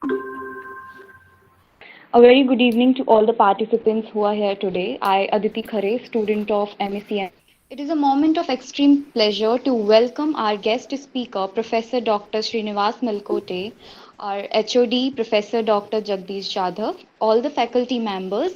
A very good evening to all the participants who are here today. I, Aditi Khare, student of MSc. It is a moment of extreme pleasure to welcome our guest speaker, Professor Dr. Srinivas Melkote, our HOD, Professor Dr. Jagdish Jadhav, all the faculty members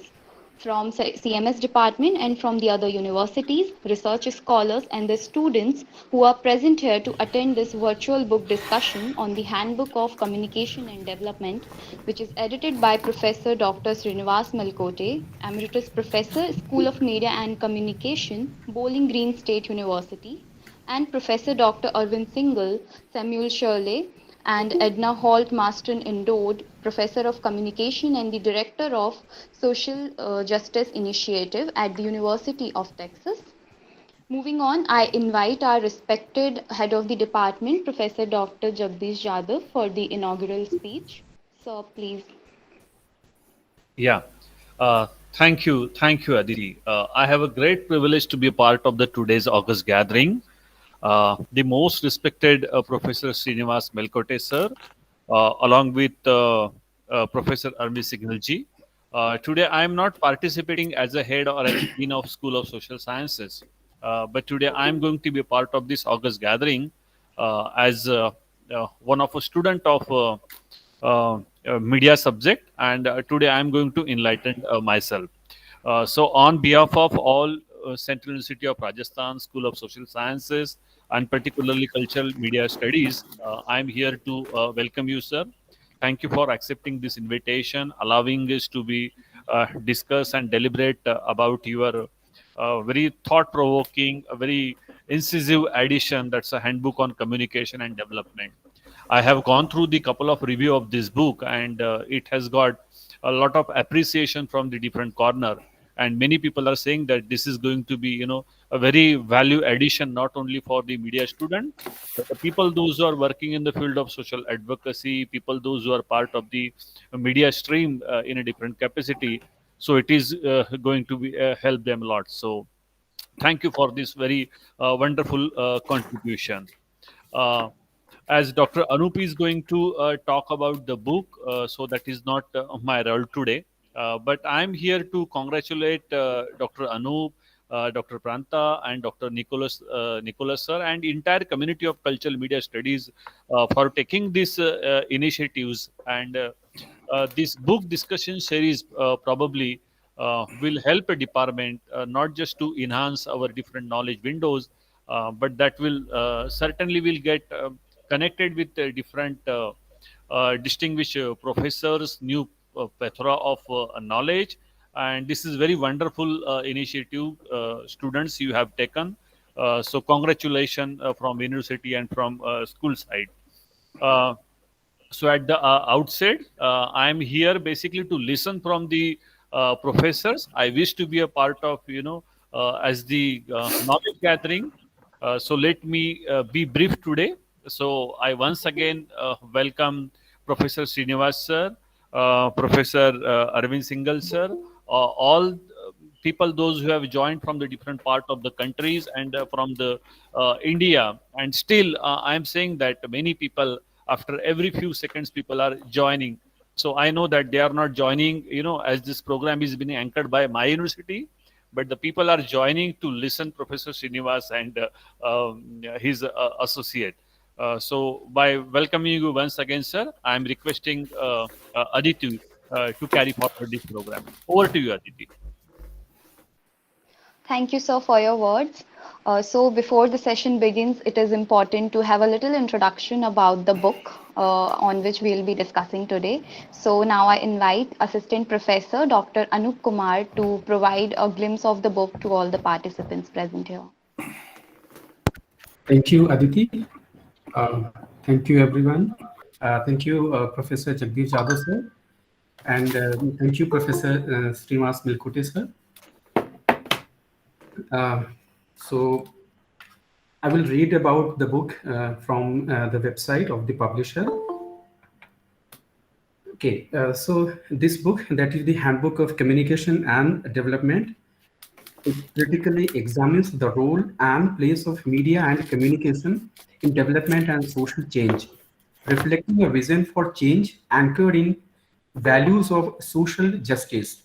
from CMS department and from the other universities, research scholars and the students who are present here to attend this virtual book discussion on the Handbook of Communication and Development, which is edited by Professor Dr. Srinivas Malkote, Emeritus Professor, School of Media and Communication, Bowling Green State University, and Professor Dr. Arvind Singhal, Samuel Shirley, and Edna Holt Marston Indood, Professor of Communication and the Director of Social Justice Initiative at the University of Texas. Moving on, I invite our respected head of the department, Professor Dr. Jagdish Jadhav, for the inaugural speech. Sir, please. Yeah, thank you, Aditi. I have a great privilege to be a part of the today's August gathering. The most respected Professor Srinivas Melkote sir, along with Professor Arvind Singhal ji. Today, I am not participating as a head or as dean of School of Social Sciences, but today I am going to be a part of this August gathering as one of a student of media subject, and today I am going to enlighten myself. So, on behalf of all Central University of Rajasthan School of Social Sciences and particularly Cultural Media Studies, I am here to welcome you, sir. Thank you for accepting this invitation, allowing us to be discuss and deliberate about your very thought-provoking, very incisive edition. That's a handbook on communication and development. I have gone through the couple of review of this book, and it has got a lot of appreciation from the different corner. And many people are saying that this is going to be, a very value addition not only for the media student, but the people those who are working in the field of social advocacy, people those who are part of the media stream in a different capacity. So it is going to be help them a lot. So thank you for this very wonderful contribution. Uh, as Dr. Anup is going to talk about the book, so that is not my role today. But I'm here to congratulate Dr. Anup, Dr. Pranta, and Dr. Nicholas sir, and entire community of cultural media studies for taking these initiatives. And this book discussion series probably will help a department not just to enhance our different knowledge windows, but that will certainly will get connected with different distinguished professors, new plethora of knowledge, and this is very wonderful initiative, students you have taken. So congratulations from university and from school side. Uh, so at the outset, I am here basically to listen from the professors. I wish to be a part of, as the knowledge gathering. So let me be brief today. So I once again welcome Professor Srinivas sir, Professor Arvind Singhal sir, all people those who have joined from the different part of the countries and from the India. And still, I am saying that many people, after every few seconds, people are joining. So I know that they are not joining, as this program is being anchored by my university, but the people are joining to listen Professor Srinivas and his associate. So by welcoming you once again, sir, I am requesting Aditi to carry forward this program. Over to you, Aditi. Thank you, sir, for your words. So, before the session begins, it is important to have a little introduction about the book on which we'll be discussing today. So, now I invite Assistant Professor Dr. Anup Kumar to provide a glimpse of the book to all the participants present here. Thank you, Aditi. Thank you, everyone. Thank you, Professor Jagdish Jadhav, sir. And thank you, Professor Srinivas Melkote, sir. So I will read about the book from the website of the publisher. Okay, so this book, that is the Handbook of Communication and Development, it critically examines the role and place of media and communication in development and social change. reflecting a vision for change anchored in values of social justice.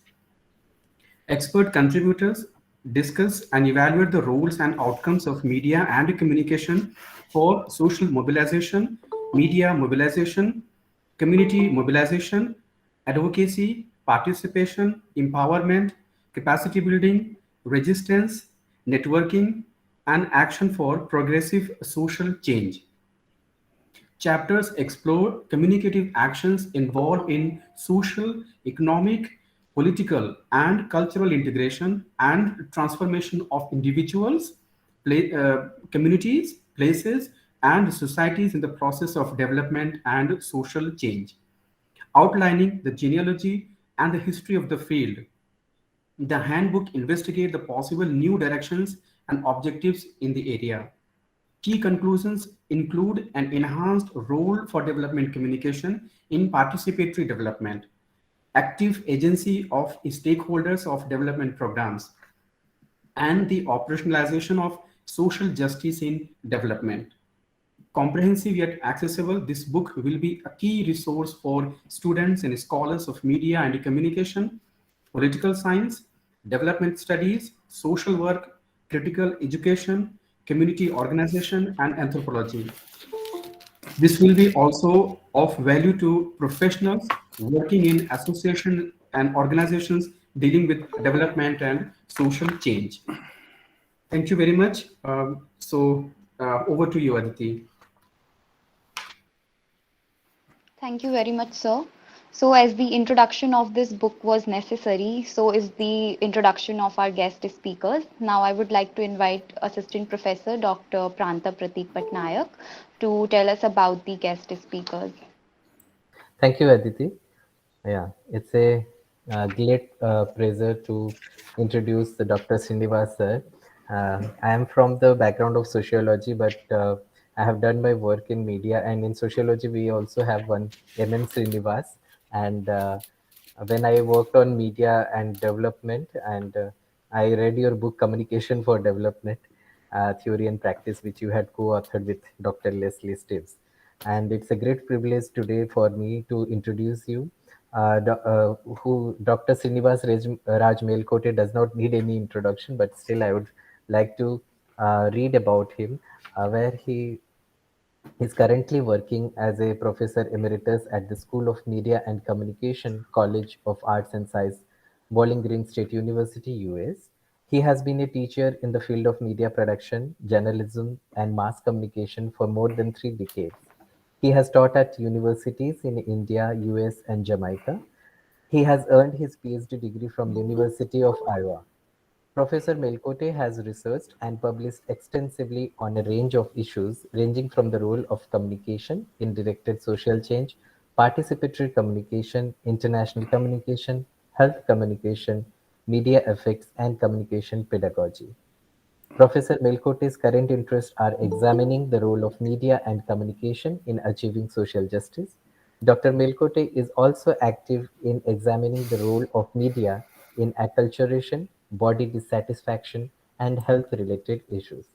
Expert contributors discuss and evaluate the roles and outcomes of media and communication for social mobilization, media mobilization, community mobilization, advocacy, participation, empowerment, capacity building, resistance, networking, and action for progressive social change. Chapters explore communicative actions involved in social, economic, political, and cultural integration and transformation of individuals, communities, places, and societies in the process of development and social change. Outlining the genealogy and the history of the field, the handbook investigates the possible new directions and objectives in the area. Key conclusions include an enhanced role for development communication in participatory development, active agency of stakeholders of development programs, and the operationalization of social justice in development. Comprehensive yet accessible, this book will be a key resource for students and scholars of media and communication, political science, development studies, social work, critical education, community organization, and anthropology. This will be also of value to professionals working in association and organizations dealing with development and social change. Thank you very much. Over to you, Aditi. Thank you very much, sir. So, as the introduction of this book was necessary, so is the introduction of our guest speakers. Now, I would like to invite Assistant Professor Dr. Pranta Pratik Patnayak to tell us about the guest speakers. Thank you, Aditi. Yeah, it's a great pleasure to introduce the Dr. Srinivas sir. I am from the background of sociology, but I have done my work in media, and in sociology we also have one MM Srinivas. And when I worked on media and development, and I read your book Communication for Development, Theory and Practice, which you had co-authored with Dr. Leslie Stives. And it's a great privilege today for me to introduce you. Who Dr. Srinivas Raj Melkote does not need any introduction, but still I would like to read about him, where he is currently working as a professor emeritus at the School of Media and Communication, College of Arts and Science, Bowling Green State University, US. He has been a teacher in the field of media production, journalism, and mass communication for more than 3 decades. He has taught at universities in India, US, and Jamaica. He has earned his PhD degree from University of Iowa. Professor Melkote has researched and published extensively on a range of issues ranging from the role of communication in directed social change, participatory communication, international communication, health communication, media effects, and communication pedagogy. Professor Melkote's current interests are examining the role of media and communication in achieving social justice. Dr. Melkote is also active in examining the role of media in acculturation, body dissatisfaction, and health-related issues.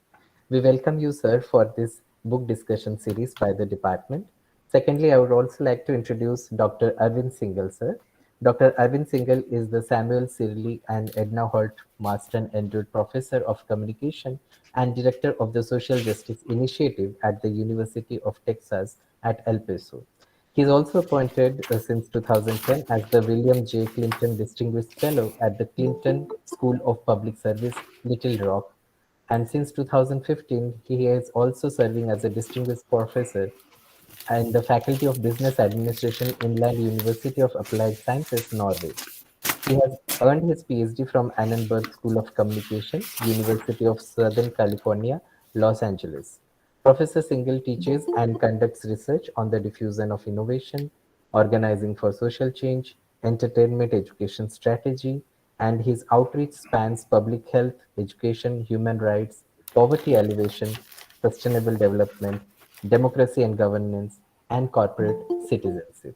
We welcome you, sir, for this book discussion series by the department. Secondly, I would also like to introduce Dr. Arvind Singhal, sir. Dr. Arvind Singhal is the Samuel Sirley and Edna Holt Marston Endowed Professor of Communication and Director of the Social Justice Initiative at the University of Texas at El Paso. He is also appointed since 2010 as the William J. Clinton Distinguished Fellow at the Clinton School of Public Service, Little Rock. And since 2015, he is also serving as a Distinguished Professor and the Faculty of Business Administration, Inland University of Applied Sciences, Norway. He has earned his PhD from Annenberg School of Communication, University of Southern California, Los Angeles. Professor Singhal teaches and conducts research on the diffusion of innovation, organizing for social change, entertainment education strategy, and his outreach spans public health, education, human rights, poverty alleviation, sustainable development, democracy and governance, and corporate citizenship.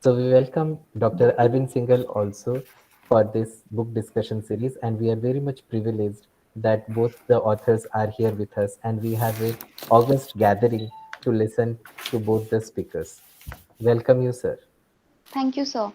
So we welcome Dr. Arvind Singhal also for this book discussion series, and we are very much privileged that both the authors are here with us, and we have a august gathering to listen to both the speakers. Welcome you, sir. Thank you, sir.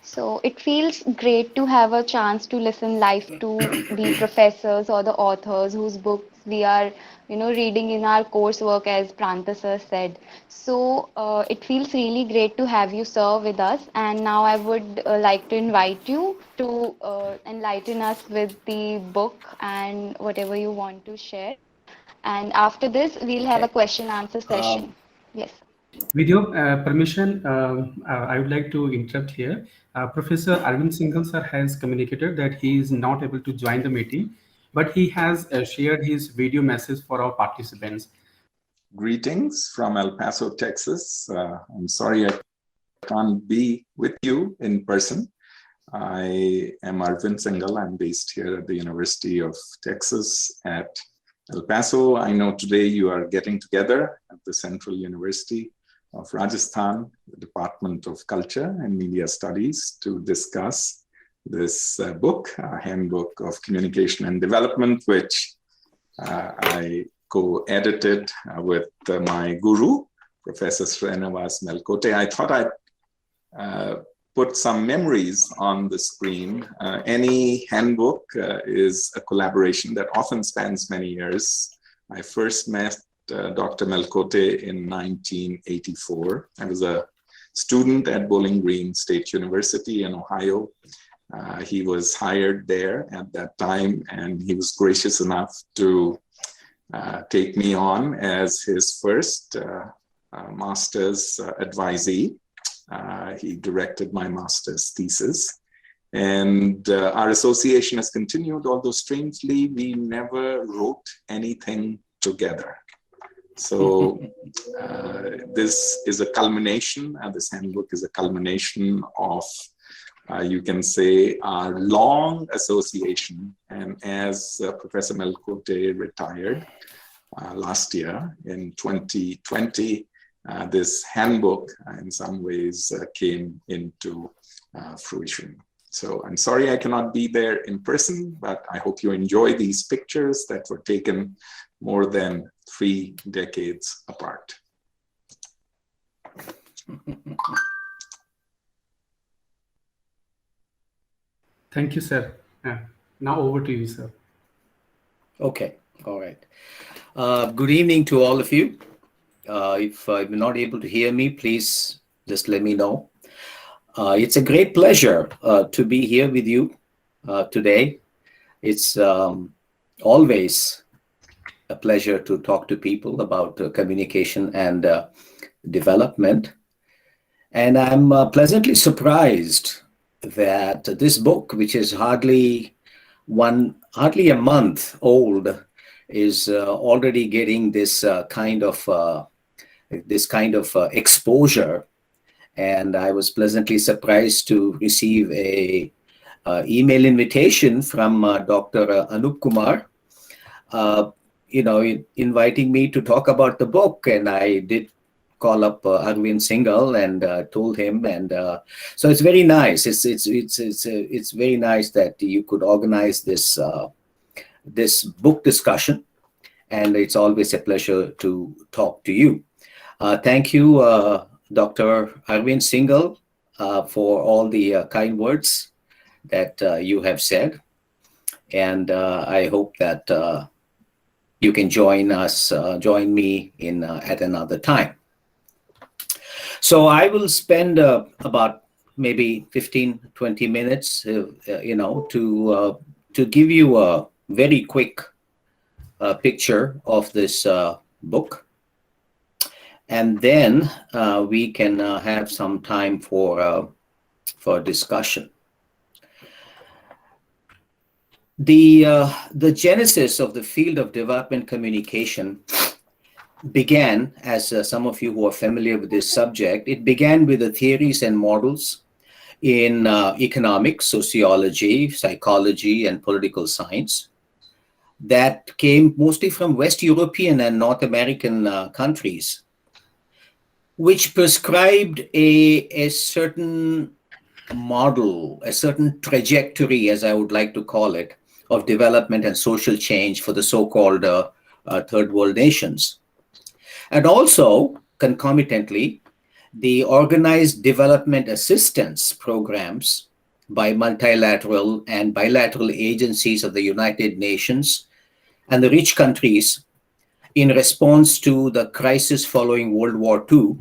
So it feels great to have a chance to listen live to the professors or the authors whose books we are, reading in our coursework, as Pranta sir said. So it feels really great to have you, sir, with us. And now I would like to invite you to enlighten us with the book and whatever you want to share. And after this, we'll have a Okay. question answer Um, session. Yes. With your permission, I would like to interrupt here. Professor Arvind Singhal sir has communicated that he is not able to join the meeting, but he has shared his video message for our participants. Greetings from El Paso, Texas. I'm sorry I can't be with you in person. I am Arvind Singhal. I'm based here at the University of Texas at El Paso. I know today you are getting together at the Central University of Rajasthan, the Department of Culture and Media Studies, to discuss this book, Handbook of Communication and Development, which I co-edited with my guru, Professor Srinivas Melkote. I thought I'd put some memories on the screen. Any handbook is a collaboration that often spans many years. I first met Dr. Melkote in 1984. I was a student at Bowling Green State University in Ohio. He was hired there at that time, and he was gracious enough to take me on as his first master's advisee. He directed my master's thesis. And our association has continued, although strangely, we never wrote anything together. So this is a culmination, this handbook is a culmination of, you can say, our long association. And as Professor Melkote retired last year in 2020, this handbook in some ways came into fruition. So I'm sorry I cannot be there in person, but I hope you enjoy these pictures that were taken more than 3 decades apart. Thank you, sir. Now over to you, sir. Okay. All right. Good evening to all of you. If you're not able to hear me, please just let me know. It's a great pleasure to be here with you today. It's always a pleasure to talk to people about communication and development. And I'm pleasantly surprised that this book, which is hardly a month old, is already getting this kind of exposure. And I was pleasantly surprised to receive a email invitation from Dr. Anup Kumar, inviting me to talk about the book. And I did call up Arvind Singhal and told him, and so it's very nice. It's very nice that you could organize this this book discussion, and it's always a pleasure to talk to you. Thank you, Dr. Arvind Singhal, for all the kind words that you have said, and I hope that you can join me in at another time. So I will spend about maybe 15-20 minutes, to give you a very quick picture of this book, and then we can have some time for discussion. The genesis of the field of development communication began, as some of you who are familiar with this subject, it began with the theories and models in economics, sociology, psychology, and political science that came mostly from West European and North American countries, which prescribed a certain model, a certain trajectory, as I would like to call it, of development and social change for the so-called third world nations. And also, concomitantly, the organized development assistance programs by multilateral and bilateral agencies of the United Nations and the rich countries in response to the crisis following World War II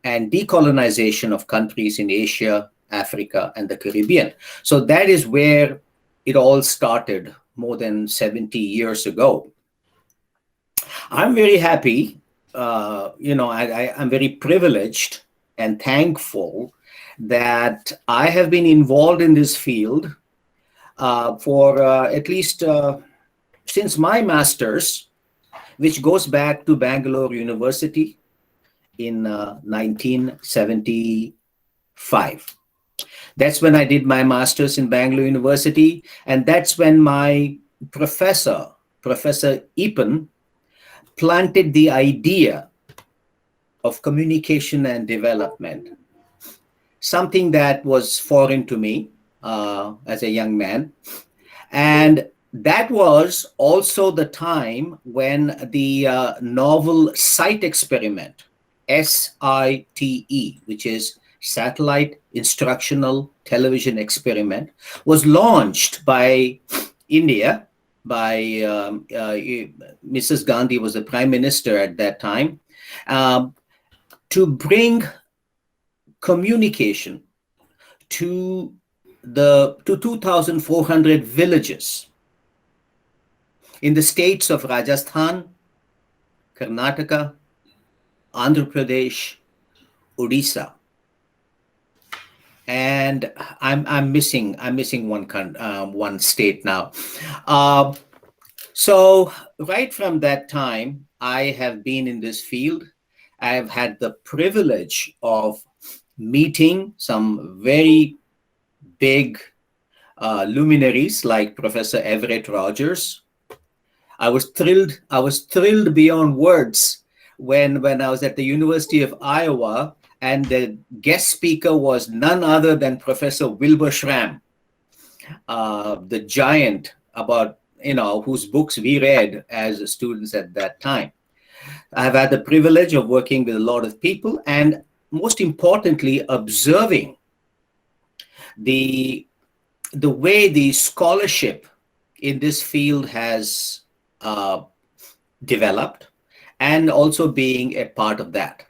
and decolonization of countries in Asia, Africa, and the Caribbean. So that is where it all started more than 70 years ago. I'm very happy, I'm very privileged and thankful that I have been involved in this field for at least since my master's, which goes back to Bangalore University in 1975. That's when I did my master's in Bangalore University, and that's when my Professor Epen, planted the idea of communication and development, something that was foreign to me as a young man. And that was also the time when the novel SITE experiment, SITE, which is Satellite Instructional Television Experiment, was launched by India, by Mrs. Gandhi was the prime minister at that time, to bring communication to 2,400 villages in the states of Rajasthan, Karnataka, Andhra Pradesh, Odisha, and I'm missing one state now. So right from that time, I have been in this field. I have had the privilege of meeting some very big luminaries like Professor Everett Rogers. I was thrilled beyond words when I was at the University of Iowa, and the guest speaker was none other than Professor Wilbur Schramm, the giant about, whose books we read as students at that time. I've had the privilege of working with a lot of people, and most importantly, observing the way the scholarship in this field has developed, and also being a part of that.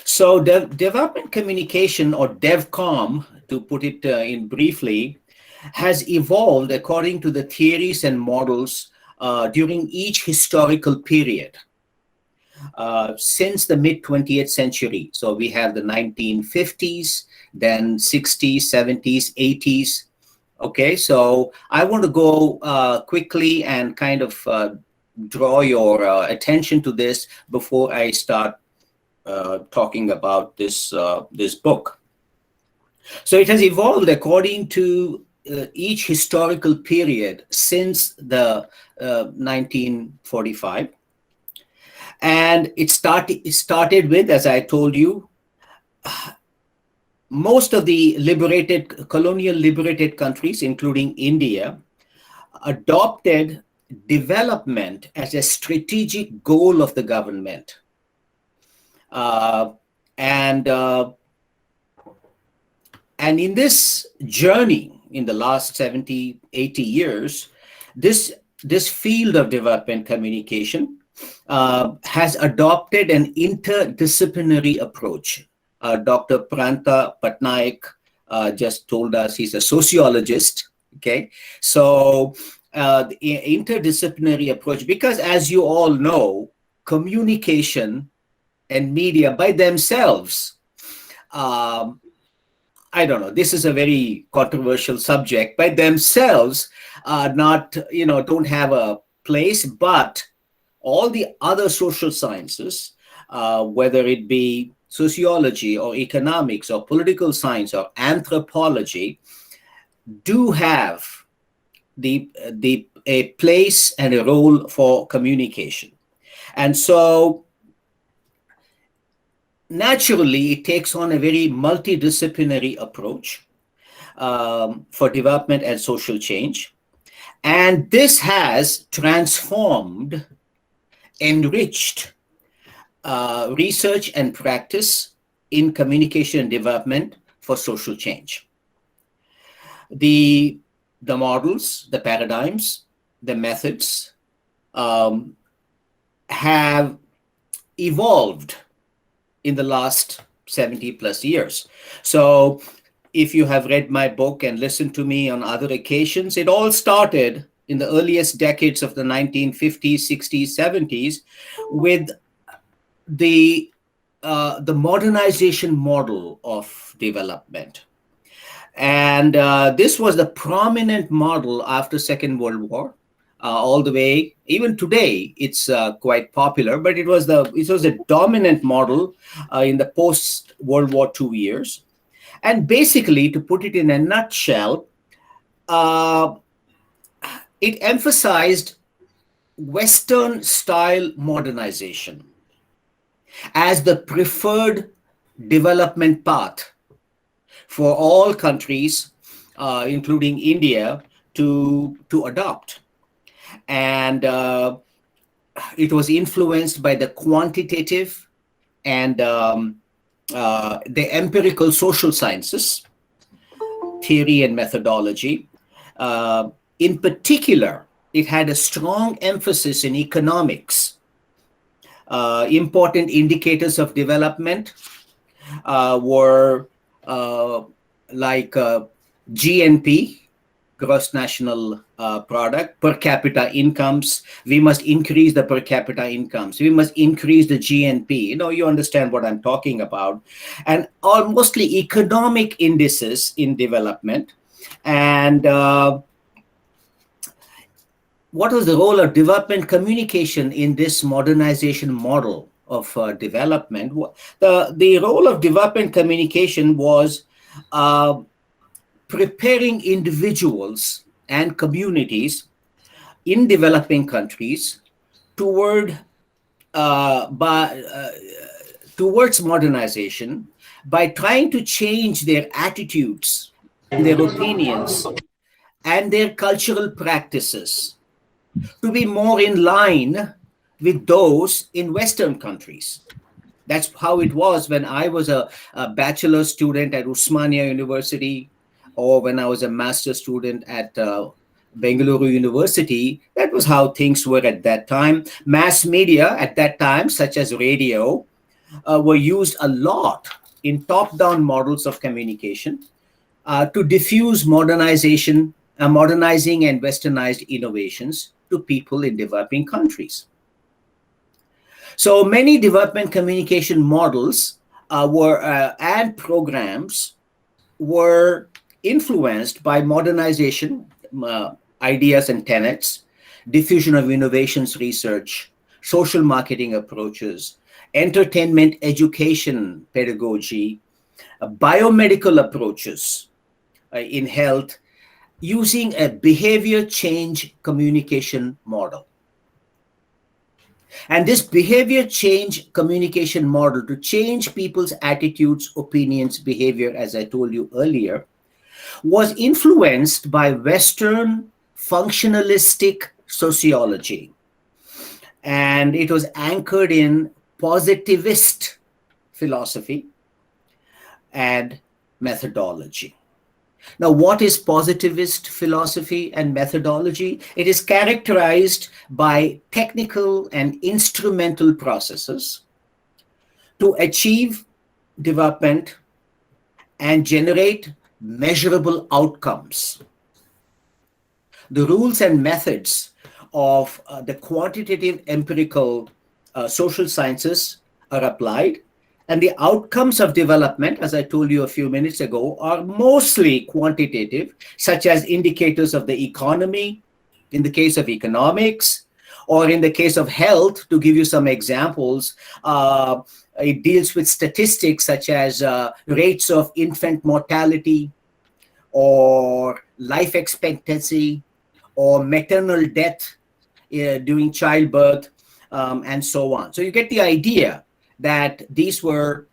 So development communication, or DevCom, to put it in briefly, has evolved according to the theories and models during each historical period since the mid-20th century. So we have the 1950s, then 60s, 70s, 80s. Okay, so I want to go quickly and kind of draw your attention to this before I start talking about this book. So it has evolved according to each historical period since the 1945. And it started with, as I told you, most of the colonial liberated countries, including India, adopted development as a strategic goal of the government. And in this journey, in the last 70, 80 years, this field of development communication has adopted an interdisciplinary approach. Dr. Pranta Patnaik just told us he's a sociologist. Okay, so the interdisciplinary approach, because as you all know, communication and media by themselves, I don't know, this is a very controversial subject, by themselves not, don't have a place, but all the other social sciences, whether it be sociology or economics or political science or anthropology, do have a place and a role for communication. And so naturally, it takes on a very multidisciplinary approach for development and social change. And this has transformed enriched research and practice in communication and development for social change. The models, the paradigms, the methods have evolved in the last 70 plus years. So if you have read my book and listened to me on other occasions, it all started in the earliest decades of the 1950s, 60s, 70s with the modernization model of development. And this was the prominent model after Second World War. All the way, even today, it's quite popular, but it was a dominant model in the post World War II years. And basically, to put it in a nutshell, it emphasized Western style modernization as the preferred development path for all countries, including India, to adopt. And it was influenced by the quantitative and the empirical social sciences, theory and methodology. In particular, it had a strong emphasis in economics. Important indicators of development were like GNP, gross national product, per capita incomes. We must increase the per capita incomes. We must increase the GNP. You understand what I'm talking about. And mostly economic indices in development. And what was the role of development communication in this modernization model of development? The role of development communication was preparing individuals and communities in developing countries towards modernization by trying to change their attitudes, their opinions, and their cultural practices to be more in line with those in Western countries. That's how it was when I was a bachelor student at Usmania University, or when I was a master student at Bengaluru University. That was how things were at that time. Mass media at that time, such as radio, were used a lot in top-down models of communication to diffuse modernizing and westernized innovations to people in developing countries. So many development communication models and programs were influenced by modernization ideas and tenets, diffusion of innovations research, social marketing approaches, entertainment education pedagogy, biomedical approaches in health, using a behavior change communication model. And this behavior change communication model to change people's attitudes, opinions, behavior, as I told you earlier, was influenced by Western functionalistic sociology. And it was anchored in positivist philosophy and methodology. Now, what is positivist philosophy and methodology? It is characterized by technical and instrumental processes to achieve development and generate measurable outcomes. The rules and methods of the quantitative empirical social sciences are applied, and the outcomes of development, as I told you a few minutes ago, are mostly quantitative, such as indicators of the economy, in the case of economics, or in the case of health, to give you some examples, it deals with statistics such as rates of infant mortality, or life expectancy, or maternal death during childbirth, and so on. So you get the idea that these were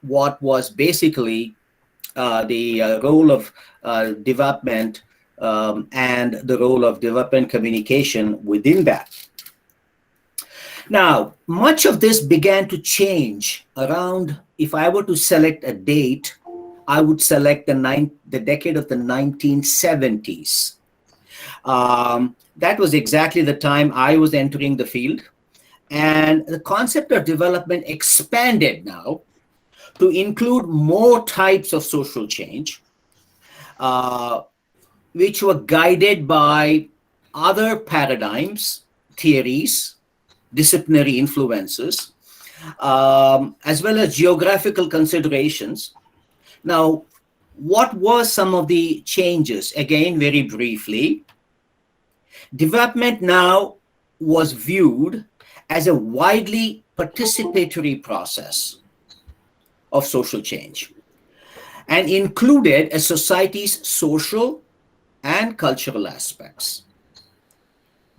what was basically the role of development and the role of development communication within that. Now, much of this began to change around, if I were to select a date, I would select the decade of the 1970s. That was exactly the time I was entering the field. And the concept of development expanded now to include more types of social change, uh, which were guided by other paradigms, theories, disciplinary influences, as well as geographical considerations. Now, what were some of the changes? Again, very briefly, development now was viewed as a widely participatory process of social change and included a society's social and cultural aspects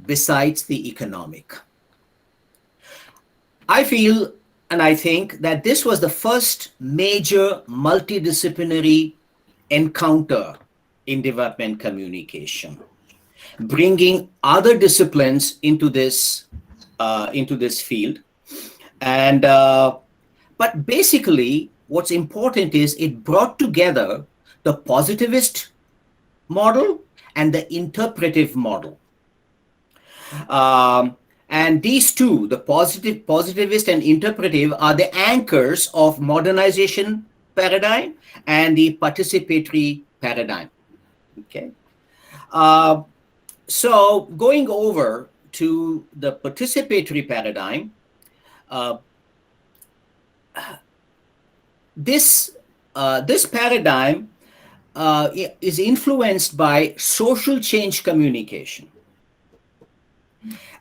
besides the economic. I feel and I think that this was the first major multidisciplinary encounter in development communication, bringing other disciplines into this field. And but basically, what's important is it brought together the positivist model and the interpretive model. And these two, the positivist and interpretive, are the anchors of modernization paradigm and the participatory paradigm. Okay. So going over to the participatory paradigm, this paradigm is influenced by social change communication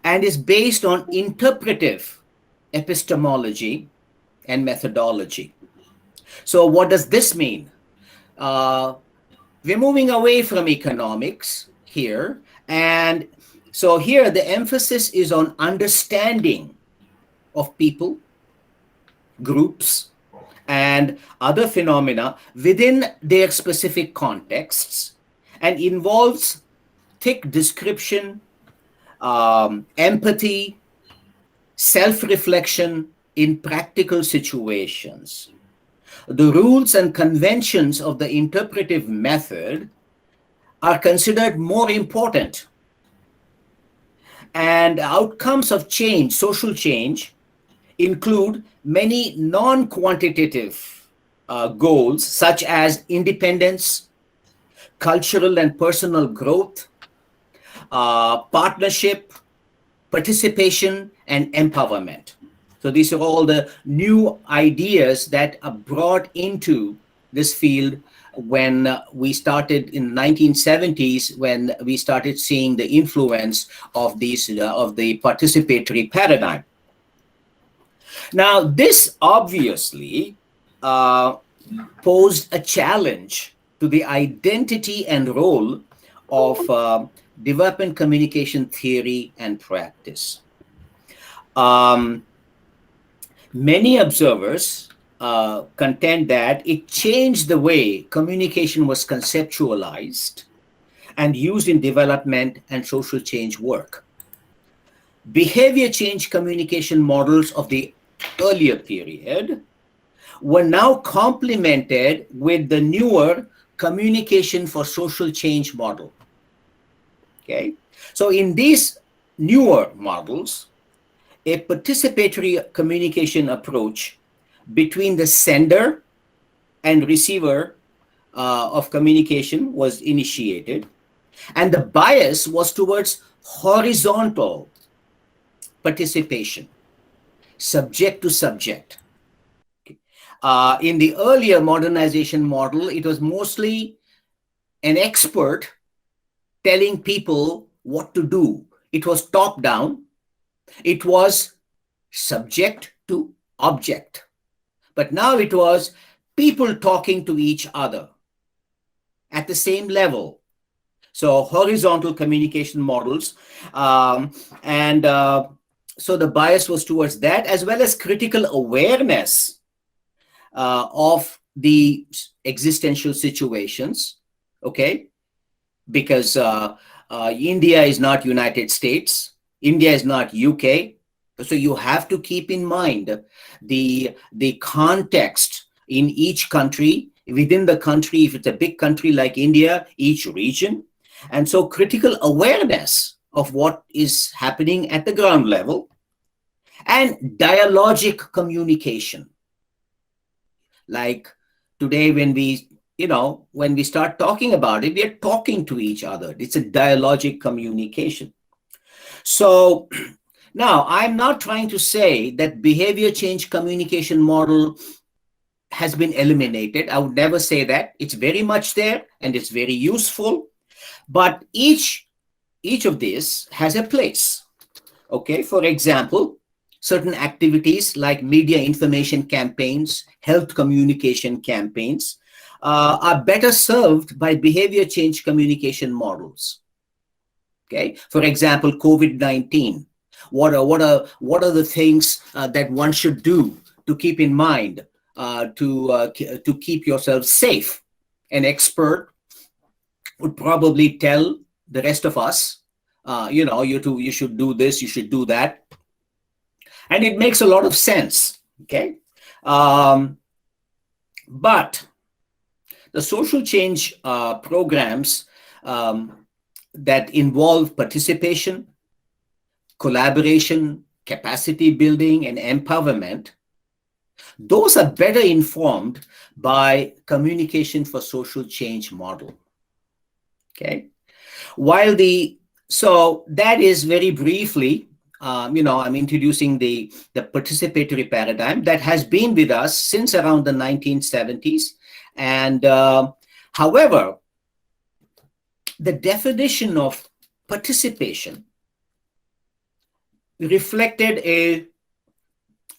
and is based on interpretive epistemology and methodology. So what does this mean? We're moving away from economics here. And so here the emphasis is on understanding of people, groups, and other phenomena within their specific contexts, and involves thick description, empathy, self-reflection in practical situations. The rules and conventions of the interpretive method are considered more important, and outcomes of change, social change, include many non-quantitative goals such as independence, cultural and personal growth, partnership, participation, and empowerment. So these are all the new ideas that are brought into this field when we started in the 1970s, when we started seeing the influence of these of the participatory paradigm. Now, this obviously posed a challenge to the identity and role of development communication theory and practice. Many observers contend that it changed the way communication was conceptualized and used in development and social change work. Behavior change communication models of the earlier period were now complemented with the newer communication for social change model. Okay, so in these newer models, a participatory communication approach between the sender and receiver of communication was initiated, and the bias was towards horizontal participation, subject to subject. In the earlier modernization model, it was mostly an expert telling people what to do. It was top down. It was subject to object. But now it was people talking to each other at the same level. So horizontal communication models. So the bias was towards that, as well as critical awareness of the existential situations. Okay, because India is not United States, India is not UK, So you have to keep in mind the context in each country, within the country, if it's a big country like India, each region. And so critical awareness of what is happening at the ground level, and dialogic communication. Like today, when we start talking about it, we are talking to each other. It's a dialogic communication. So now I'm not trying to say that behavior change communication model has been eliminated. I would never say that. It's very much there and it's very useful. But each of these has a place. Okay, for example, certain activities like media information campaigns, health communication campaigns are better served by behavior change communication models. Okay, for example, COVID-19. What are the things that one should do to keep in mind to keep yourself safe? An expert would probably tell the rest of us, you should do this, you should do that. And it makes a lot of sense, okay? But the social change programs that involve participation, collaboration, capacity building, and empowerment, those are better informed by communication for social change model, okay? So that is very briefly, I'm introducing the participatory paradigm that has been with us since around the 1970s. And however, the definition of participation reflected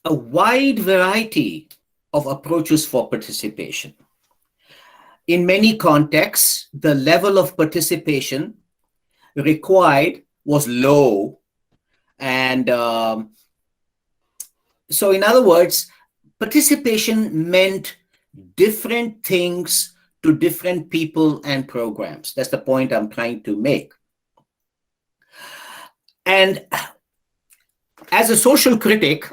a wide variety of approaches for participation. In many contexts, the level of participation required was low. And so in other words, participation meant different things to different people and programs. That's the point I'm trying to make. And as a social critic,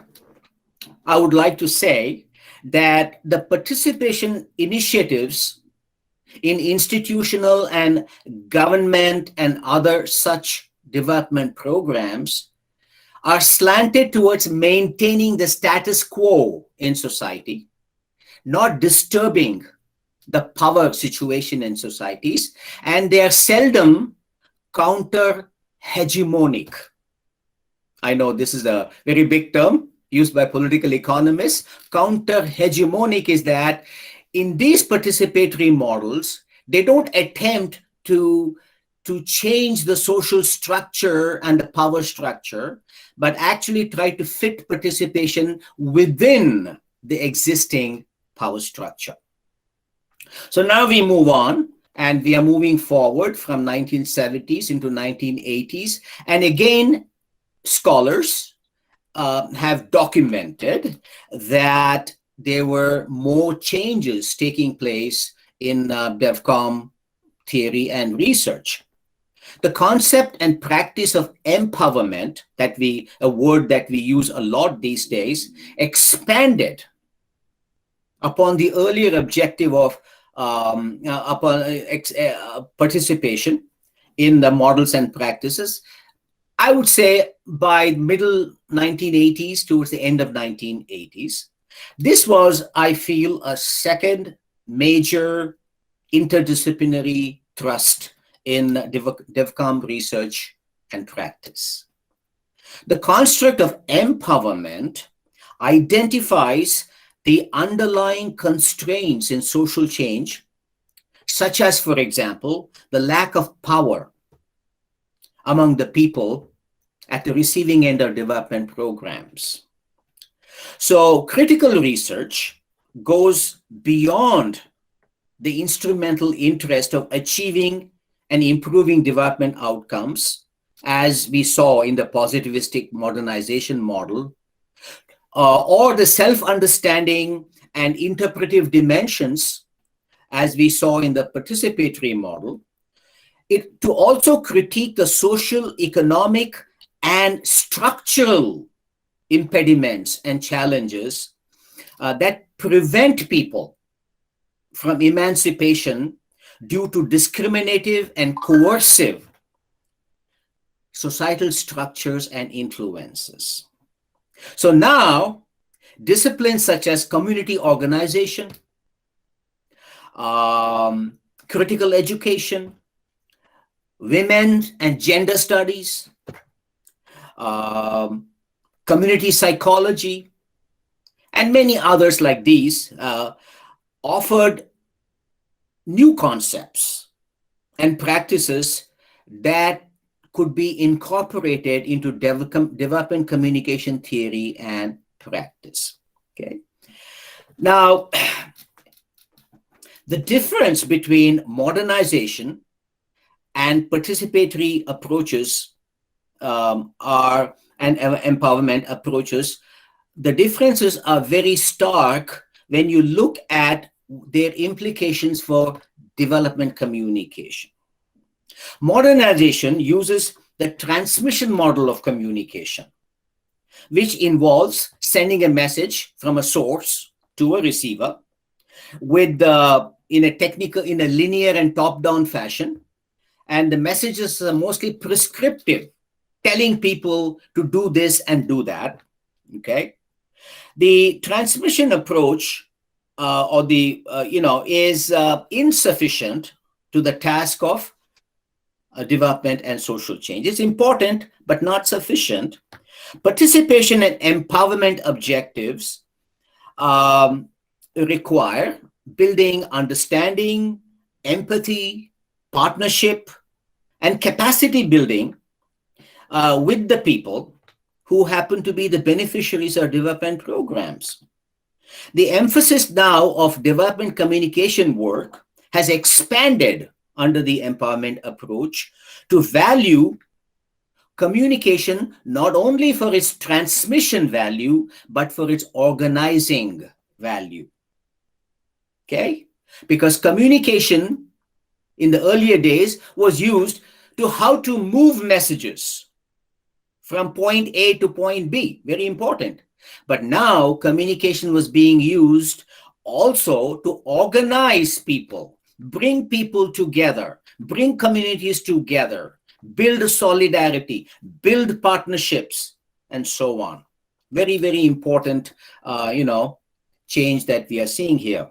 I would like to say that the participation initiatives in institutional and government and other such development programs are slanted towards maintaining the status quo in society, not disturbing the power situation in societies, and they are seldom counter-hegemonic. I know this is a very big term used by political economists. Counter-hegemonic is that in these participatory models, they don't attempt to change the social structure and the power structure, but actually try to fit participation within the existing power structure. So now we move on, and we are moving forward from 1970s into 1980s. And again, scholars have documented that there were more changes taking place in DevCom theory and research. The concept and practice of empowerment, a word that we use a lot these days, expanded upon the earlier objective of participation in the models and practices. I would say by middle 1980s towards the end of 1980s. This was, I feel, a second major interdisciplinary thrust in DevCom research and practice. The construct of empowerment identifies the underlying constraints in social change, such as, for example, the lack of power among the people at the receiving end of development programs. So critical research goes beyond the instrumental interest of achieving and improving development outcomes, as we saw in the positivistic modernization model, or the self-understanding and interpretive dimensions, as we saw in the participatory model, to also critique the social, economic, and structural impediments and challenges that prevent people from emancipation due to discriminative and coercive societal structures and influences. So now, disciplines such as community organization, critical education, women and gender studies, community psychology, and many others like these offered new concepts and practices that could be incorporated into development communication theory and practice. Okay. Now, the difference between modernization and participatory approaches and empowerment approaches, the differences are very stark when you look at their implications for development communication. Modernization uses the transmission model of communication, which involves sending a message from a source to a receiver with in a linear and top-down fashion, and the messages are mostly prescriptive, telling people to do this and do that. Okay, the transmission approach is insufficient to the task of development and social change. It's important, but not sufficient. Participation and empowerment objectives require building understanding, empathy, partnership, and capacity building with the people who happen to be the beneficiaries of development programs. The emphasis now of development communication work has expanded under the empowerment approach to value communication not only for its transmission value, but for its organizing value. Okay? Because communication in the earlier days was used to how to move messages from point A to point B, very important. But now communication was being used also to organize people, bring people together, bring communities together, build solidarity, build partnerships, and so on. Very, very important, change that we are seeing here.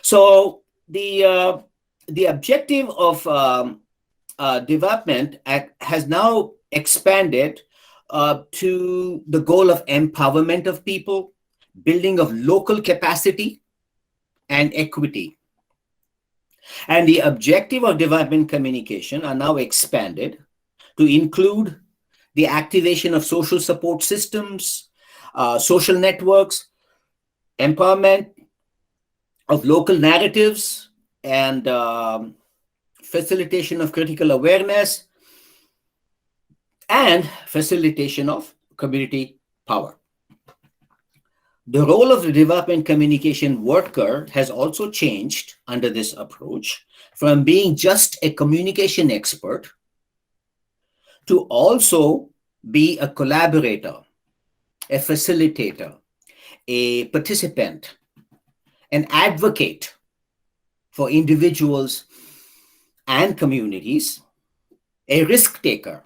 So the objective of development has now expanded to the goal of empowerment of people, building of local capacity and equity. And the objective of development communication are now expanded to include the activation of social support systems, social networks, empowerment of local narratives, and facilitation of critical awareness, and facilitation of community power. The role of the development communication worker has also changed under this approach from being just a communication expert to also be a collaborator, a facilitator, a participant, an advocate for individuals and communities, a risk taker,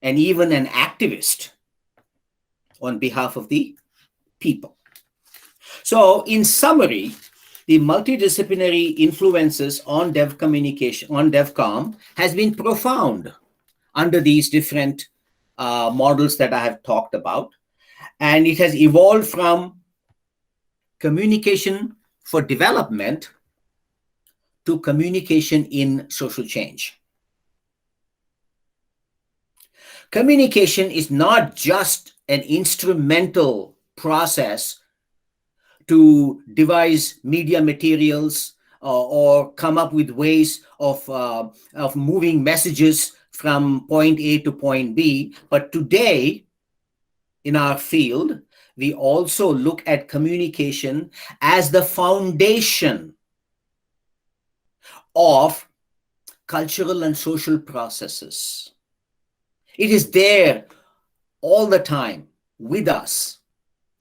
and even an activist on behalf of the people. So in summary, the multidisciplinary influences on dev communication, on DevCom, has been profound under these different models that I have talked about. And it has evolved from communication for development to communication in social change. Communication is not just an instrumental process to devise media materials or come up with ways of moving messages from point A to point B. But today, in our field, we also look at communication as the foundation of cultural and social processes. It is there all the time with us,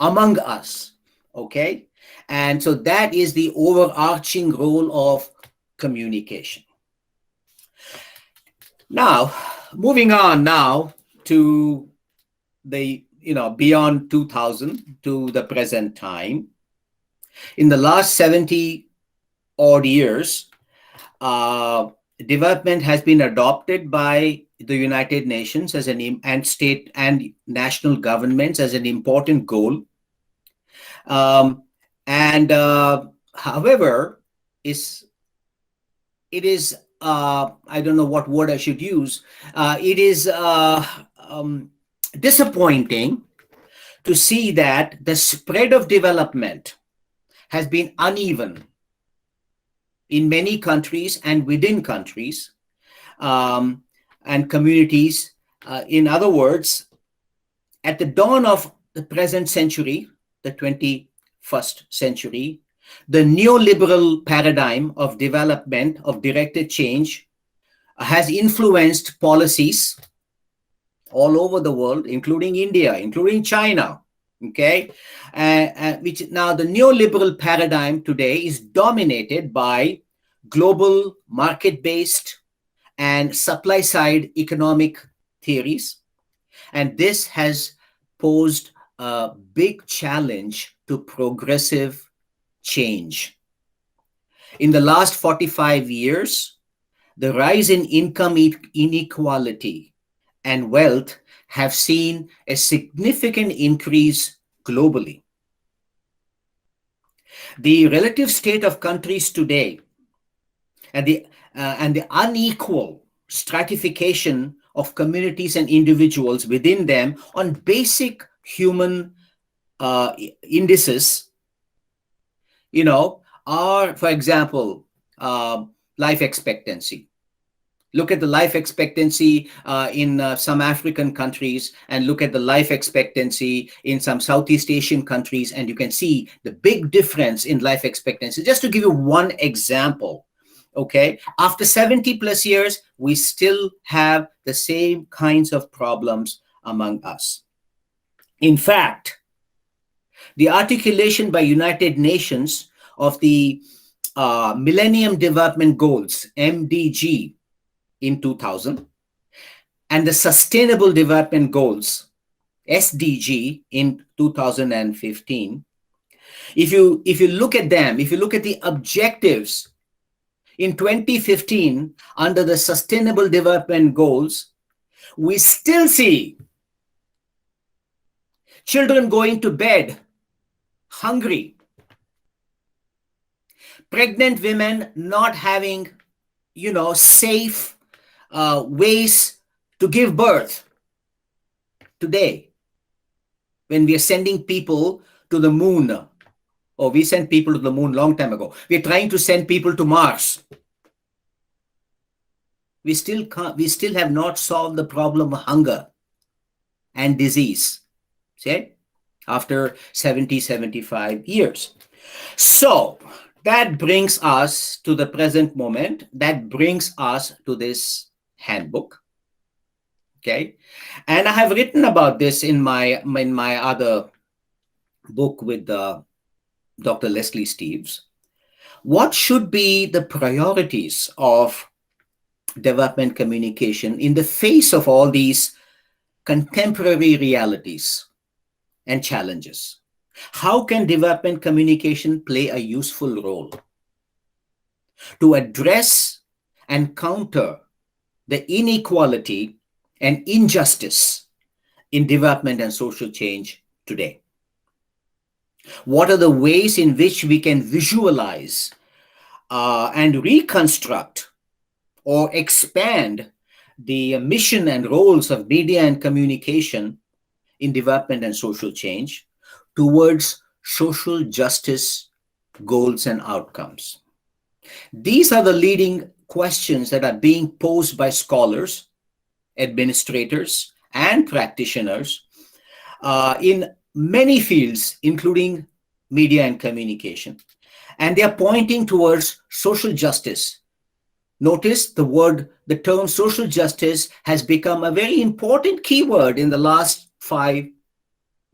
among us. Okay. And so that is the overarching role of communication. Now, moving on now to the, beyond 2000 to the present time. In the last 70 odd years, development has been adopted by the United Nations as and state and national governments as an important goal. However, it is I don't know what word I should use. It is disappointing to see that the spread of development has been uneven in many countries and within countries and communities. In other words, at the dawn of the present century, the 21st century, the neoliberal paradigm of development, of directed change, has influenced policies all over the world, including India, including China. Okay, which now the neoliberal paradigm today is dominated by global market-based and supply-side economic theories, and this has posed a big challenge to progressive change. In the last 45 years, the rise in income inequality and wealth have seen a significant increase globally. The relative state of countries today and the unequal stratification of communities and individuals within them on basic human indices, are, for example, life expectancy. Look at the life expectancy in some African countries and look at the life expectancy in some Southeast Asian countries, and you can see the big difference in life expectancy. Just to give you one example, okay, after 70 plus years, we still have the same kinds of problems among us. In fact, the articulation by United Nations of the Millennium Development Goals, MDG, in 2000, and the Sustainable Development Goals, SDG, in 2015. If you look at them, if you look at the objectives in 2015 under the Sustainable Development Goals, we still see children going to bed hungry, pregnant women not having, safe ways to give birth. Today, when we are sending people to the moon, or we sent people to the moon long time ago, we're trying to send people to Mars. We still have not solved the problem of hunger and disease, see, after 70, 75 years. So that brings us to the present moment. That brings us to this handbook. Okay, and I have written about this in my other book with Dr. Leslie Steeves. What should be the priorities of development communication in the face of all these contemporary realities and challenges? How can development communication play a useful role to address and counter the inequality and injustice in development and social change today? What are the ways in which we can visualize and reconstruct or expand the mission and roles of media and communication in development and social change towards social justice goals and outcomes? These are the leading questions that are being posed by scholars, administrators, and practitioners in many fields, including media and communication. And they are pointing towards social justice Notice the term social justice has become a very important keyword in the last 5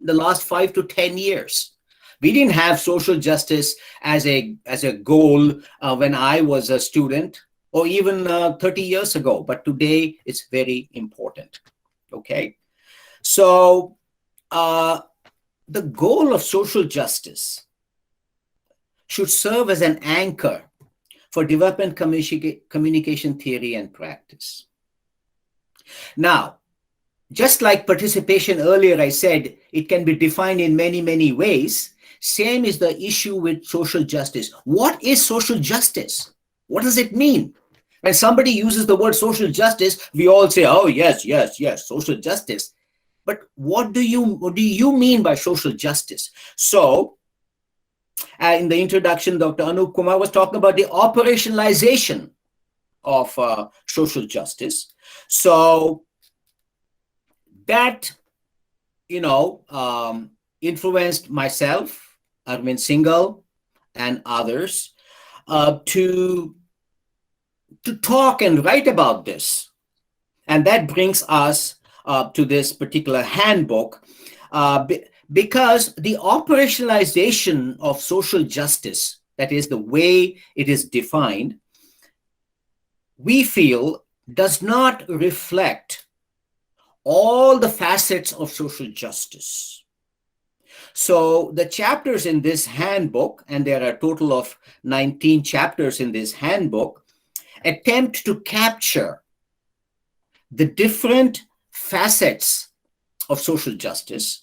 to 10 years. We didn't have social justice as a goal when I was a student, or even 30 years ago, but today it's very important. Okay, so the goal of social justice should serve as an anchor for development communication theory and practice. Now, just like participation earlier, I said it can be defined in many, many ways. Same is the issue with social justice. What is social justice? What does it mean? When somebody uses the word social justice, we all say, oh, yes, yes, yes, social justice. But what do you mean by social justice? So, in the introduction, Dr. Anup Kumar was talking about the operationalization of social justice. So that, influenced myself, Arvind Singhal, and others to talk and write about this. And that brings us to this particular handbook, because the operationalization of social justice, that is the way it is defined, we feel does not reflect all the facets of social justice. So the chapters in this handbook, and there are a total of 19 chapters in this handbook, attempt to capture the different facets of social justice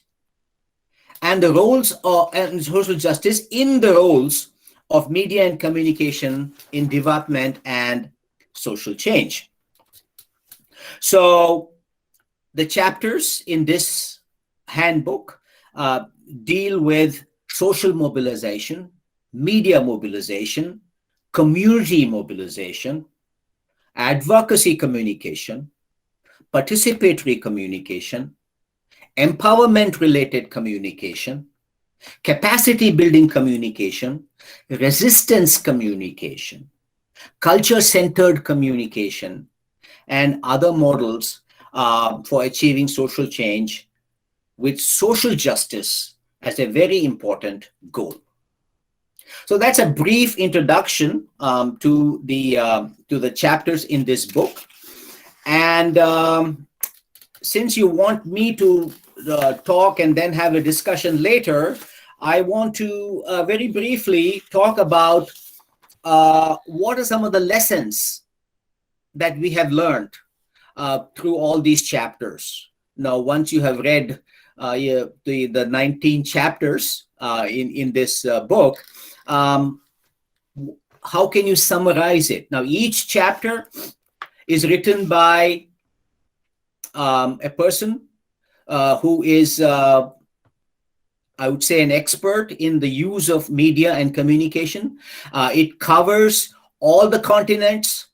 and the roles of and social justice in the roles of media and communication in development and social change. So the chapters in this handbook deal with social mobilization, media mobilization, community mobilization, advocacy communication, participatory communication, empowerment-related communication, capacity-building communication, resistance communication, culture-centered communication, and other models for achieving social change with social justice as a very important goal. So that's a brief introduction to the chapters in this book. And since you want me to talk and then have a discussion later, I want to very briefly talk about what are some of the lessons that we have learned through all these chapters. Now, once you have read the 19 chapters in this book, how can you summarize it? Now, each chapter is written by a person who is, I would say, an expert in the use of media and communication. It covers all the continents,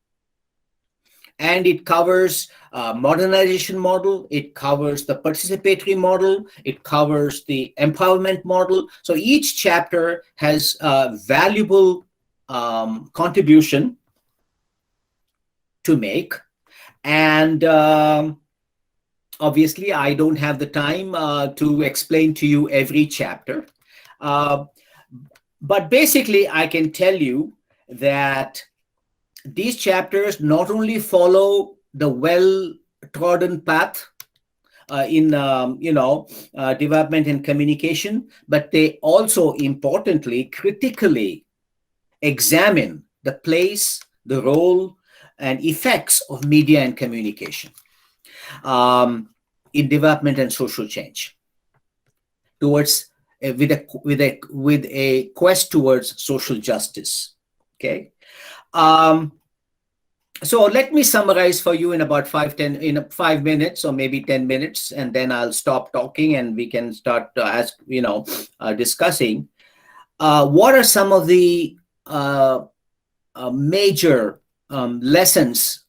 and it covers modernization model, it covers the participatory model, it covers the empowerment model. So each chapter has a valuable contribution to make. And obviously, I don't have the time to explain to you every chapter. But basically, I can tell you that these chapters not only follow the well-trodden path in development and communication, but they also importantly, critically examine the place, the role, and effects of media and communication in development and social change towards with a quest towards social justice. Okay. So let me summarize for you in about 5 minutes or maybe 10 minutes, and then I'll stop talking and we can start discussing what are some of the major lessons,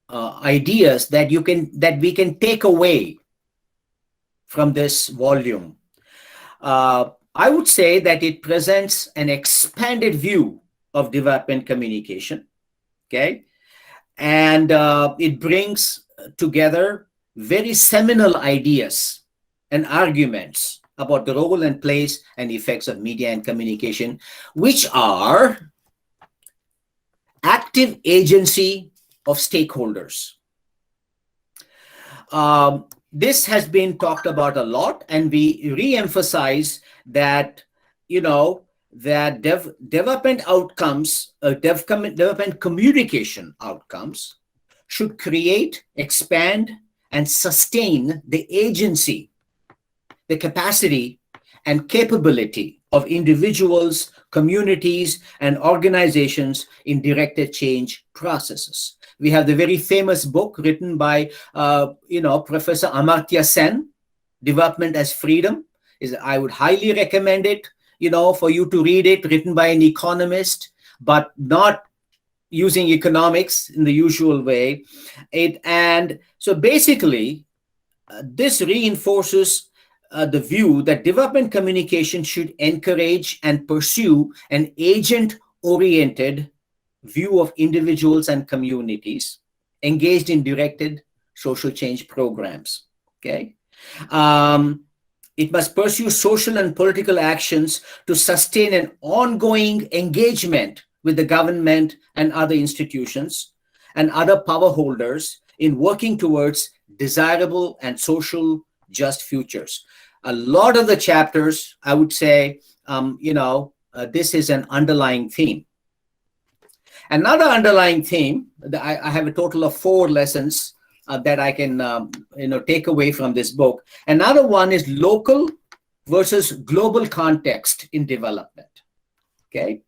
ideas that we can take away from this volume. I would say that it presents an expanded view of development communication. Okay, And it brings together very seminal ideas and arguments about the role and place and effects of media and communication, which are active agency of stakeholders. This has been talked about a lot, and we re-emphasize that, that development outcomes, development communication outcomes should create, expand, and sustain the agency, the capacity, and capability of individuals, communities, and organizations in directed change processes. We have the very famous book written by, Professor Amartya Sen, Development as Freedom. I would highly recommend it, for you to read it, written by an economist, but not using economics in the usual way. And so basically, this reinforces the view that development communication should encourage and pursue an agent-oriented view of individuals and communities engaged in directed social change programs. Okay. It must pursue social and political actions to sustain an ongoing engagement with the government and other institutions and other power holders in working towards desirable and social just futures. A lot of the chapters, I would say, this is an underlying theme. Another underlying theme, I have a total of 4 lessons that I can, take away from this book. Another one is local versus global context in development. Okay.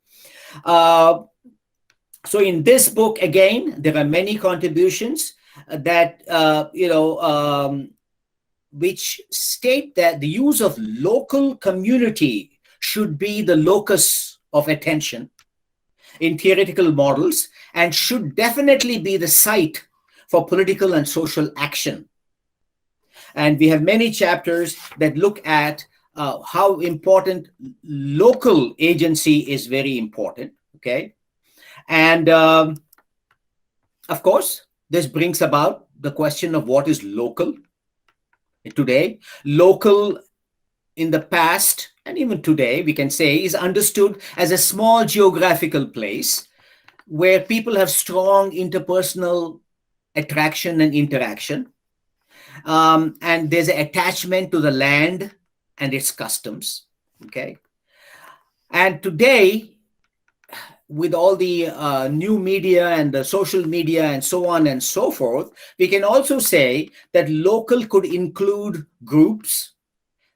So in this book, again, there are many contributions that, which state that the use of local community should be the locus of attention in theoretical models and should definitely be the site for political and social action. And we have many chapters that look at how important local agency is very important, okay? And of course, this brings about the question of what is local today. Local in the past, and even today, we can say, is understood as a small geographical place where people have strong interpersonal attraction and interaction. And there's an attachment to the land and its customs, okay? And today, with all the new media and the social media and so on and so forth, we can also say that local could include groups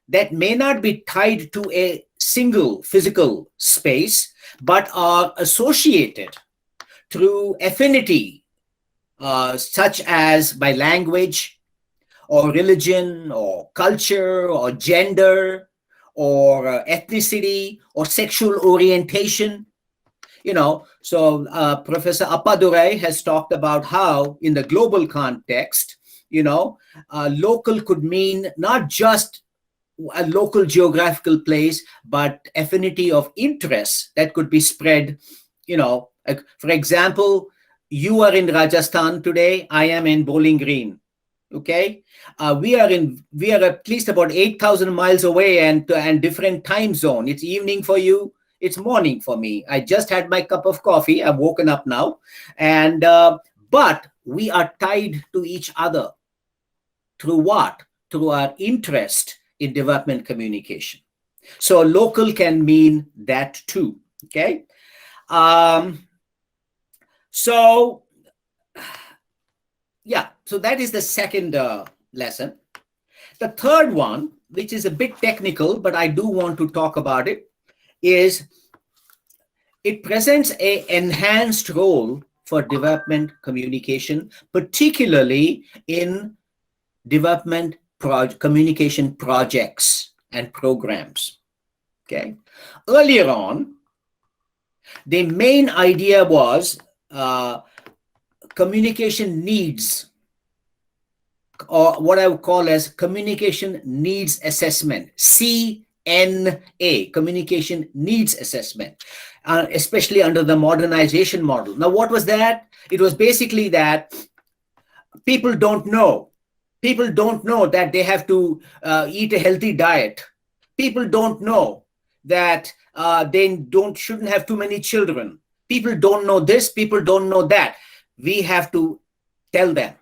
that may not be tied to a single physical space, but are associated through affinity, such as by language or religion or culture or gender or ethnicity or sexual orientation. So Professor Appadurai has talked about how in the global context, local could mean not just a local geographical place, but affinity of interests that could be spread. Like, for example, you are in Rajasthan today, I am in Bowling Green. Okay, we are at least about 8,000 miles away and different time zone. It's evening for you, it's morning for me. I just had my cup of coffee, I've woken up now, and but we are tied to each other through what? Through our interest in development communication. So local can mean that too. Okay. So that is the second lesson. The third one, which is a bit technical, but I do want to talk about it, is it presents an enhanced role for development communication, particularly in development communication projects and programs. Okay. Earlier on, the main idea was communication needs, or what I would call as communication needs assessment, CNA, communication needs assessment. especially under the modernization model. Now, what was that? It was basically that people don't know. People don't know that they have to eat a healthy diet. People don't know that they shouldn't have too many children. People don't know this. People don't know that. We have to tell them.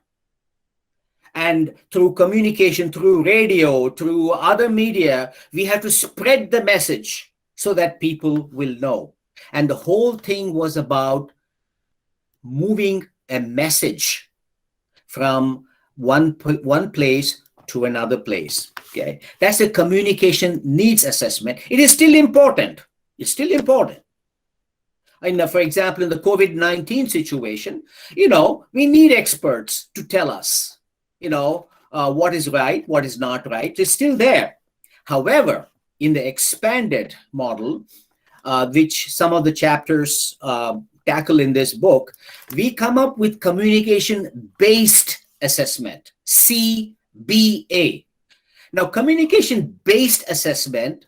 And through communication, through radio, through other media, we have to spread the message so that people will know. And the whole thing was about moving a message from one place to another place. Okay, that's a communication needs assessment. It is still important. It's still important. And for example, in the COVID-19 situation, we need experts to tell us, what is right, what is not right. It's still there. However, in the expanded model, which some of the chapters tackle in this book, we come up with communication-based assessment, CBA. Now, communication-based assessment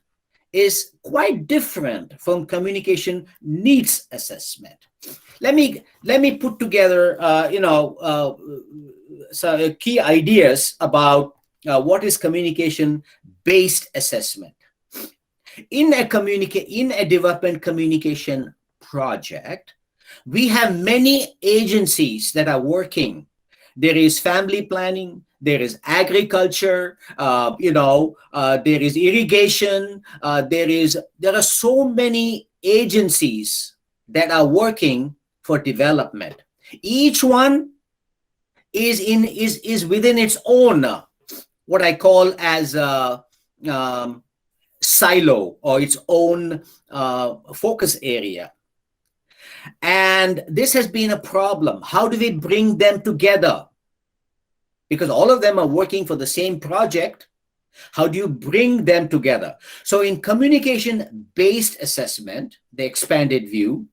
is quite different from communication needs assessment. Let me put together, some key ideas about what is communication-based assessment. In a development communication project, we have many agencies that are working. There is family planning, there is agriculture, there is irrigation, there are so many agencies that are working for development. Each one is within its own, what I call as a silo, or its own focus area. And this has been a problem. How do we bring them together? Because all of them are working for the same project. How do you bring them together? So in communication-based assessment, the expanded view,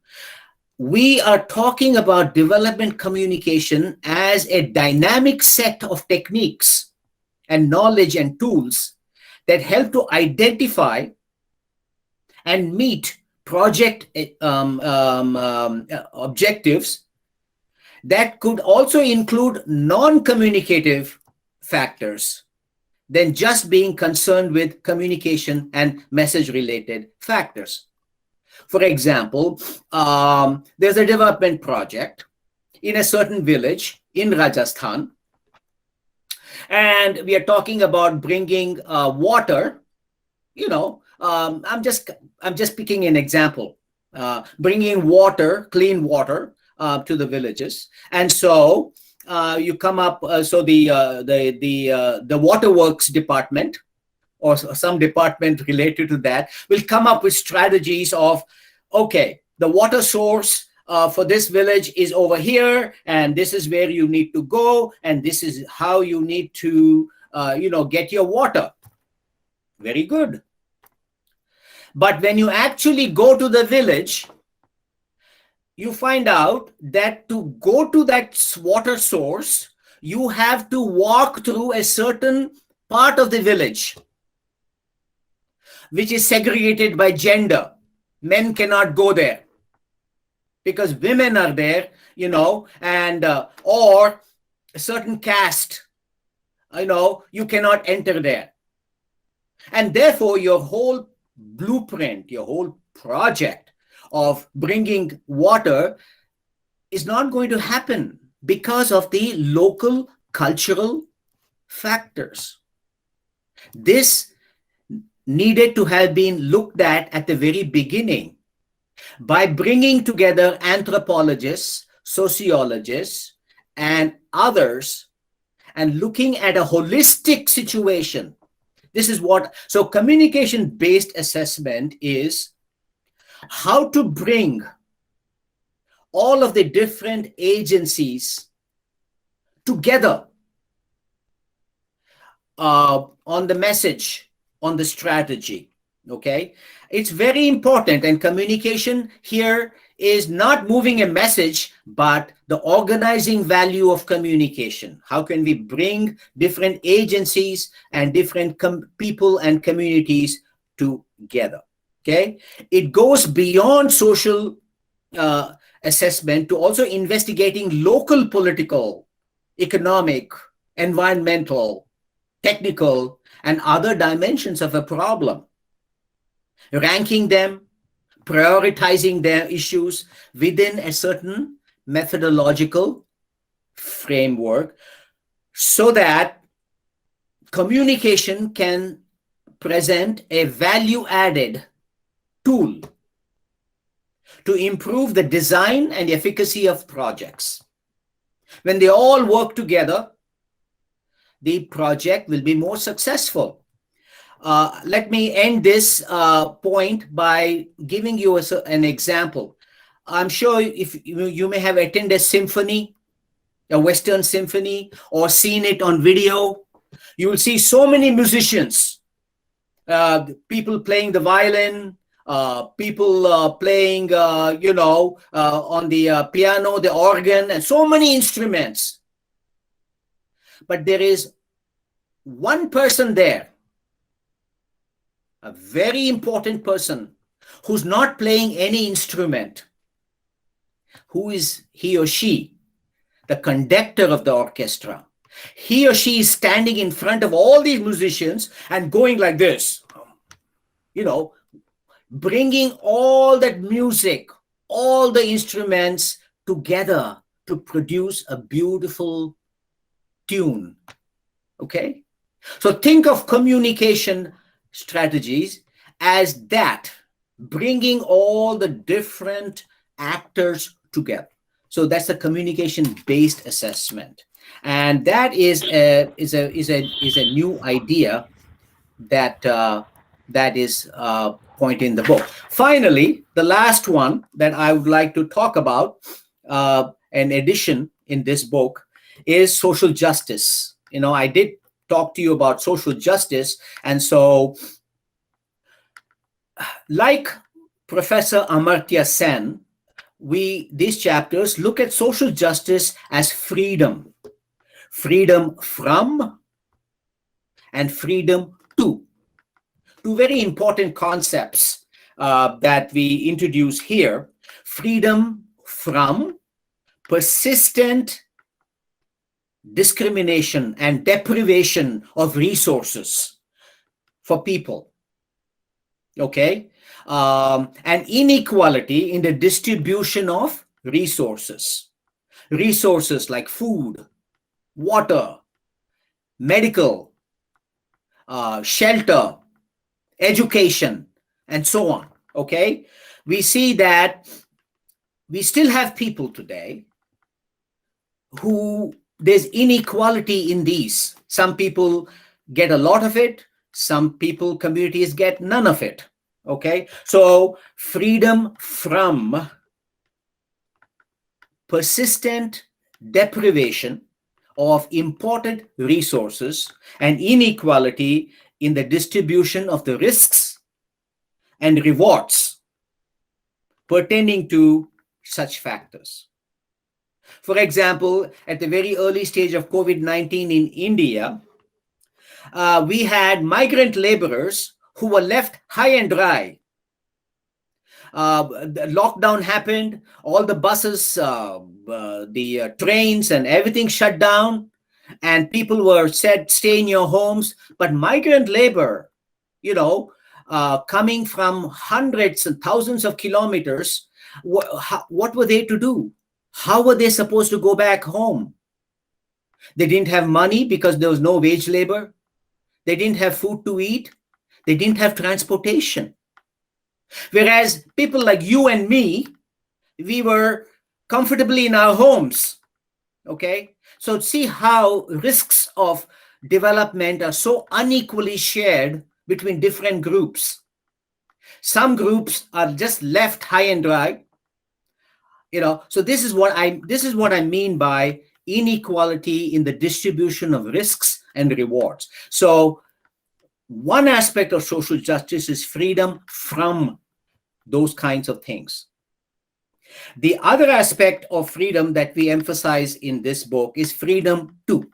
we are talking about development communication as a dynamic set of techniques and knowledge and tools that help to identify and meet project objectives that could also include non-communicative factors than just being concerned with communication and message-related factors. For example, there's a development project in a certain village in Rajasthan, and we are talking about bringing water. I'm just picking an example. Bringing water, clean water, to the villages, and so you come up. So the waterworks department, or some department related to that, will come up with strategies of, okay, the water source for this village is over here, and this is where you need to go, and this is how you need to, get your water. Very good. But when you actually go to the village, you find out that to go to that water source, you have to walk through a certain part of the village, which is segregated by gender. Men cannot go there because women are there, and or a certain caste, you cannot enter there. And therefore, your whole blueprint, your whole project of bringing water is not going to happen because of the local cultural factors. This needed to have been looked at the very beginning by bringing together anthropologists, sociologists, and others, and looking at a holistic situation. This is what, so communication-based assessment is how to bring all of the different agencies together on the message, on the strategy. Okay, it's very important, and communication here is not moving a message, but the organizing value of communication. How can we bring different agencies and different people and communities together? Okay, it goes beyond social assessment to also investigating local political, economic, environmental, technical, and other dimensions of a problem, ranking them, prioritizing their issues within a certain methodological framework so that communication can present a value added tool to improve the design and efficacy of projects. When they all work together, the project will be more successful. Let me end this point by giving you an example. I'm sure if you may have attended a symphony, a Western symphony, or seen it on video, you will see so many musicians, people playing the violin, people playing, on the piano, the organ, and so many instruments. But there is one person there, a very important person, who's not playing any instrument. Who is he or she? The conductor of the orchestra. He or she is standing in front of all these musicians and going like this, bringing all that music, all the instruments together to produce a beautiful tune. Okay? So think of communication strategies as that, bringing all the different actors together. So that's a communication-based assessment, and that is a new idea that is point in the book. Finally, the last one that I would like to talk about, an addition in this book, is social justice. I did talk to you about social justice, and so, like Professor Amartya Sen, these chapters look at social justice as freedom from and freedom to. Two very important concepts that we introduce here: freedom from persistent discrimination and deprivation of resources for people. Okay, and inequality in the distribution of resources like food, water, medical, shelter, education, and so on. Okay, we see that we still have people today who there's inequality in these. Some people get a lot of it, some people, communities, get none of it. Okay, so freedom from persistent deprivation of important resources and inequality in the distribution of the risks and rewards pertaining to such factors. For example, at the very early stage of COVID-19 in India, we had migrant laborers who were left high and dry. The lockdown happened, all the buses, the trains and everything shut down, and people were said, stay in your homes. But migrant labor, coming from hundreds and thousands of kilometers, what were they to do? How were they supposed to go back home? They didn't have money because there was no wage labor. They didn't have food to eat. They didn't have transportation. Whereas people like you and me, we were comfortably in our homes. Okay, so see how risks of development are so unequally shared between different groups. Some groups are just left high and dry. So this is what I mean by inequality in the distribution of risks and rewards. So one aspect of social justice is freedom from those kinds of things. The other aspect of freedom that we emphasize in this book is freedom to.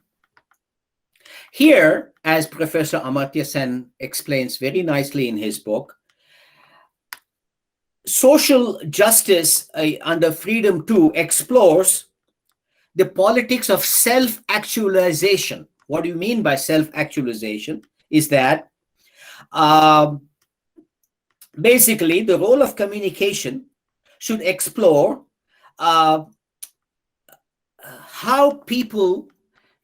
Here, as Professor Amartya Sen explains very nicely in his book, social justice under Freedom 2 explores the politics of self-actualization. What do you mean by self-actualization? Is that basically the role of communication should explore uh, how people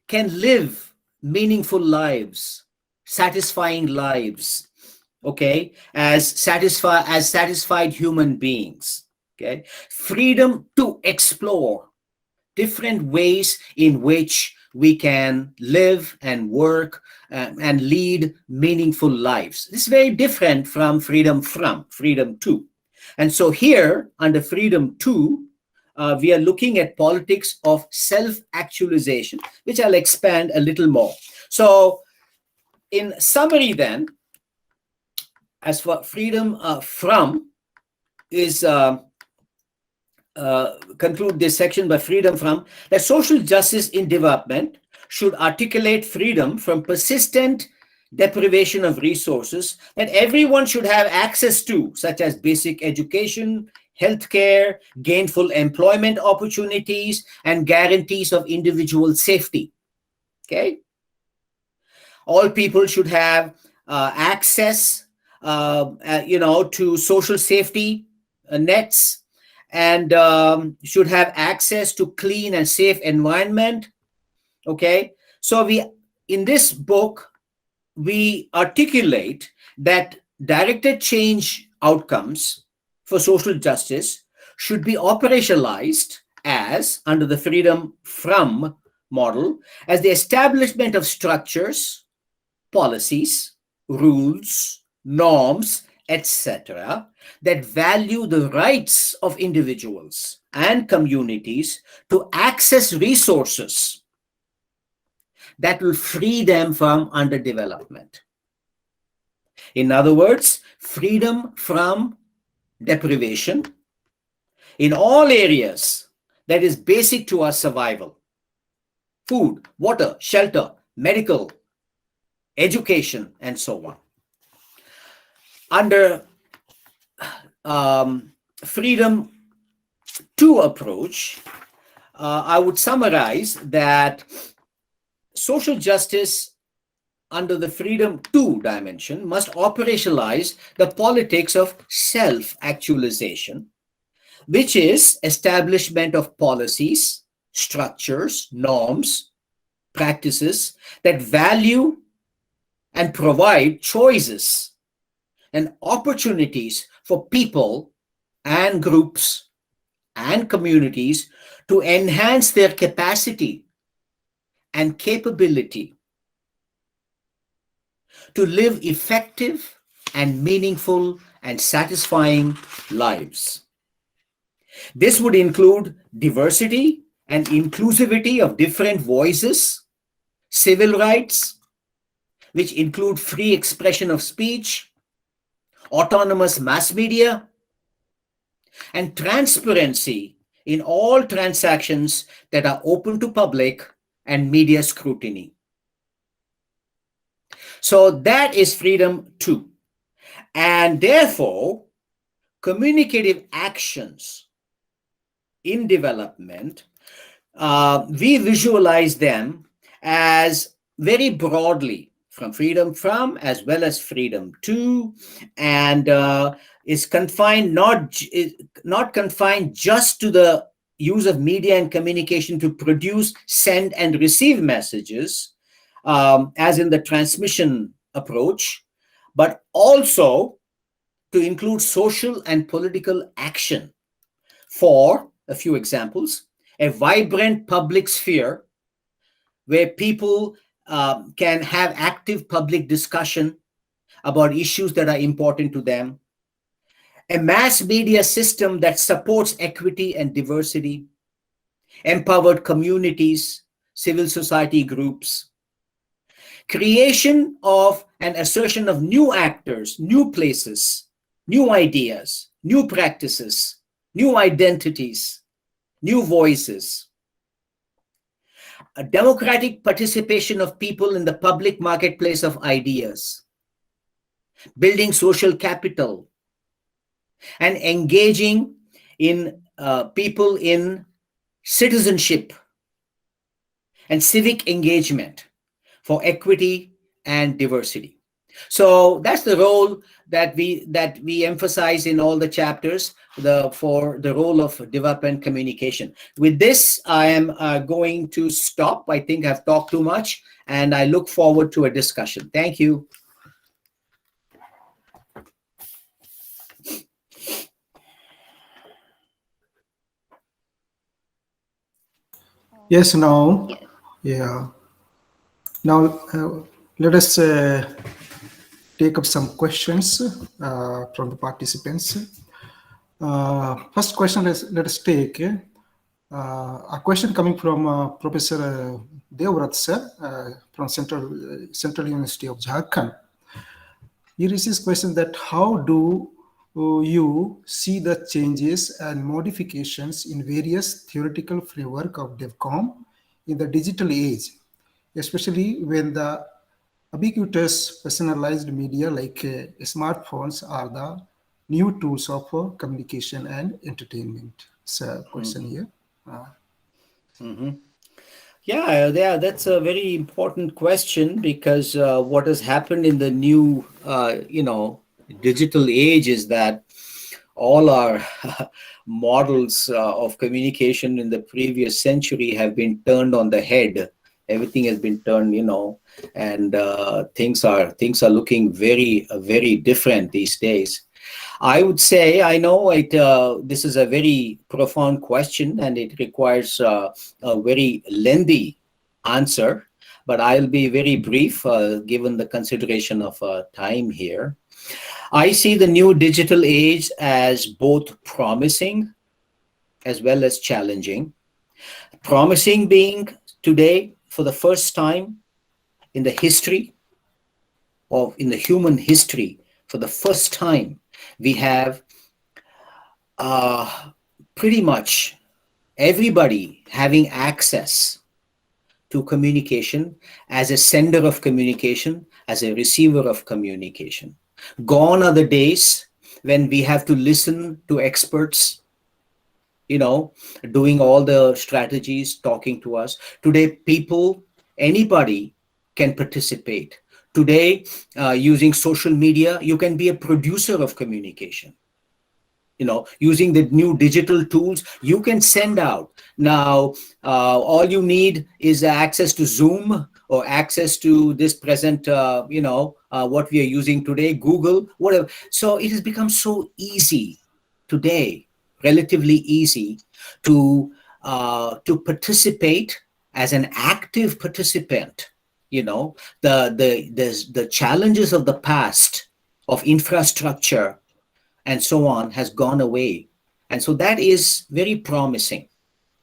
can live meaningful lives, satisfying lives, okay, as satisfied human beings. Okay, freedom to explore different ways in which we can live and work and lead meaningful lives. This is very different from Freedom 2. And so here, under Freedom 2, we are looking at politics of self-actualization, which I'll expand a little more. So in summary then, as for Freedom from is conclude this section by freedom from that social justice in development should articulate freedom from persistent deprivation of resources that everyone should have access to, such as basic education, healthcare, gainful employment opportunities, and guarantees of individual safety. Okay, all people should have access, to social safety nets, and should have access to clean and safe environment. Okay, so in this book we articulate that directed change outcomes for social justice should be operationalized as, under the freedom from model, as the establishment of structures, policies, rules, norms, etc., that value the rights of individuals and communities to access resources that will free them from underdevelopment. In other words, freedom from deprivation in all areas that is basic to our survival: food, water, shelter, medical, education, and so on. Under Freedom 2 approach, I would summarize that social justice under the Freedom 2 dimension must operationalize the politics of self-actualization, which is establishment of policies, structures, norms, practices that value and provide choices and opportunities for people and groups and communities to enhance their capacity and capability to live effective and meaningful and satisfying lives. This would include diversity and inclusivity of different voices, civil rights, which include free expression of speech, autonomous mass media, and transparency in all transactions that are open to public and media scrutiny. So that is Freedom 2. And therefore, communicative actions in development, we visualize them as very broadly from Freedom from as well as Freedom 2, and is not confined just to the use of media and communication to produce, send, and receive messages, as in the transmission approach, but also to include social and political action. For a few examples, a vibrant public sphere where people can have active public discussion about issues that are important to them, a mass media system that supports equity and diversity, empowered communities, civil society groups, creation of an assertion of new actors, new places, new ideas, new practices, new identities, new voices, a democratic participation of people in the public marketplace of ideas, building social capital, and engaging in people in citizenship and civic engagement for equity and diversity. So that's the role that we emphasize in all the chapters, for the role of development communication. With this, I am going to stop. I think I've talked too much, and I look forward to a discussion. Thank you. Yes, now, Yes. yeah. Now, let us take up some questions from the participants. First question, let us take a question coming from Professor Devrat sir from Central University of Jharkhand. Here is his question that how do you see the changes and modifications in various theoretical framework of DevCom in the digital age, especially when the ubiquitous personalized media like smartphones are the new tools of communication and entertainment? So, question here. Mhm. Yeah, that's a very important question, because what has happened in the new, digital age is that all our models of communication in the previous century have been turned on the head. Everything has been turned, and things are looking very, very different these days. I would say, I know this is a very profound question, and it requires a very lengthy answer, but I'll be very brief given the consideration of time here. I see the new digital age as both promising as well as challenging. Promising being today, for the first time in the history in the human history, for the first time, we have pretty much everybody having access to communication, as a sender of communication, as a receiver of communication. Gone are the days when we have to listen to experts, doing all the strategies, talking to us. Today, anybody can participate. Today, using social media, you can be a producer of communication. Using the new digital tools, you can send out. Now, all you need is access to Zoom, or access to this present, what we are using today, Google, whatever. So it has become so easy today, relatively easy, to participate as an active participant. The challenges of the past, of infrastructure and so on, has gone away. And so that is very promising.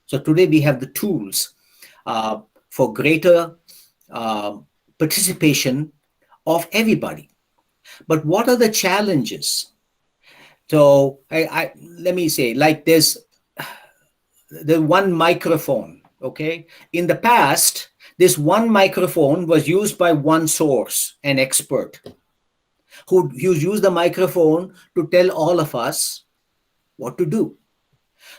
So today we have the tools for greater participation of everybody. But what are the challenges? So let me say, like, there's the one microphone, okay? In the past, this one microphone was used by one source, an expert, who used the microphone to tell all of us what to do.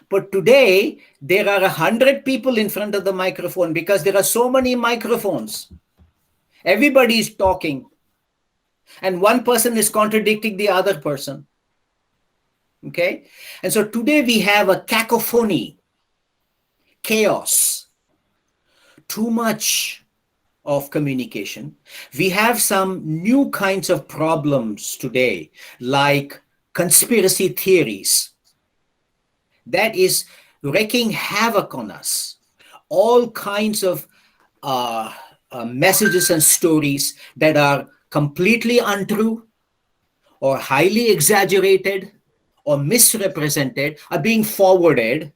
But today, there are 100 people in front of the microphone, because there are so many microphones. Everybody is talking, and one person is contradicting the other person. Okay? And so today we have a cacophony, chaos, too much of communication. We have some new kinds of problems today, like conspiracy theories, that is wreaking havoc on us. All kinds of messages and stories that are completely untrue, or highly exaggerated, or misrepresented, are being forwarded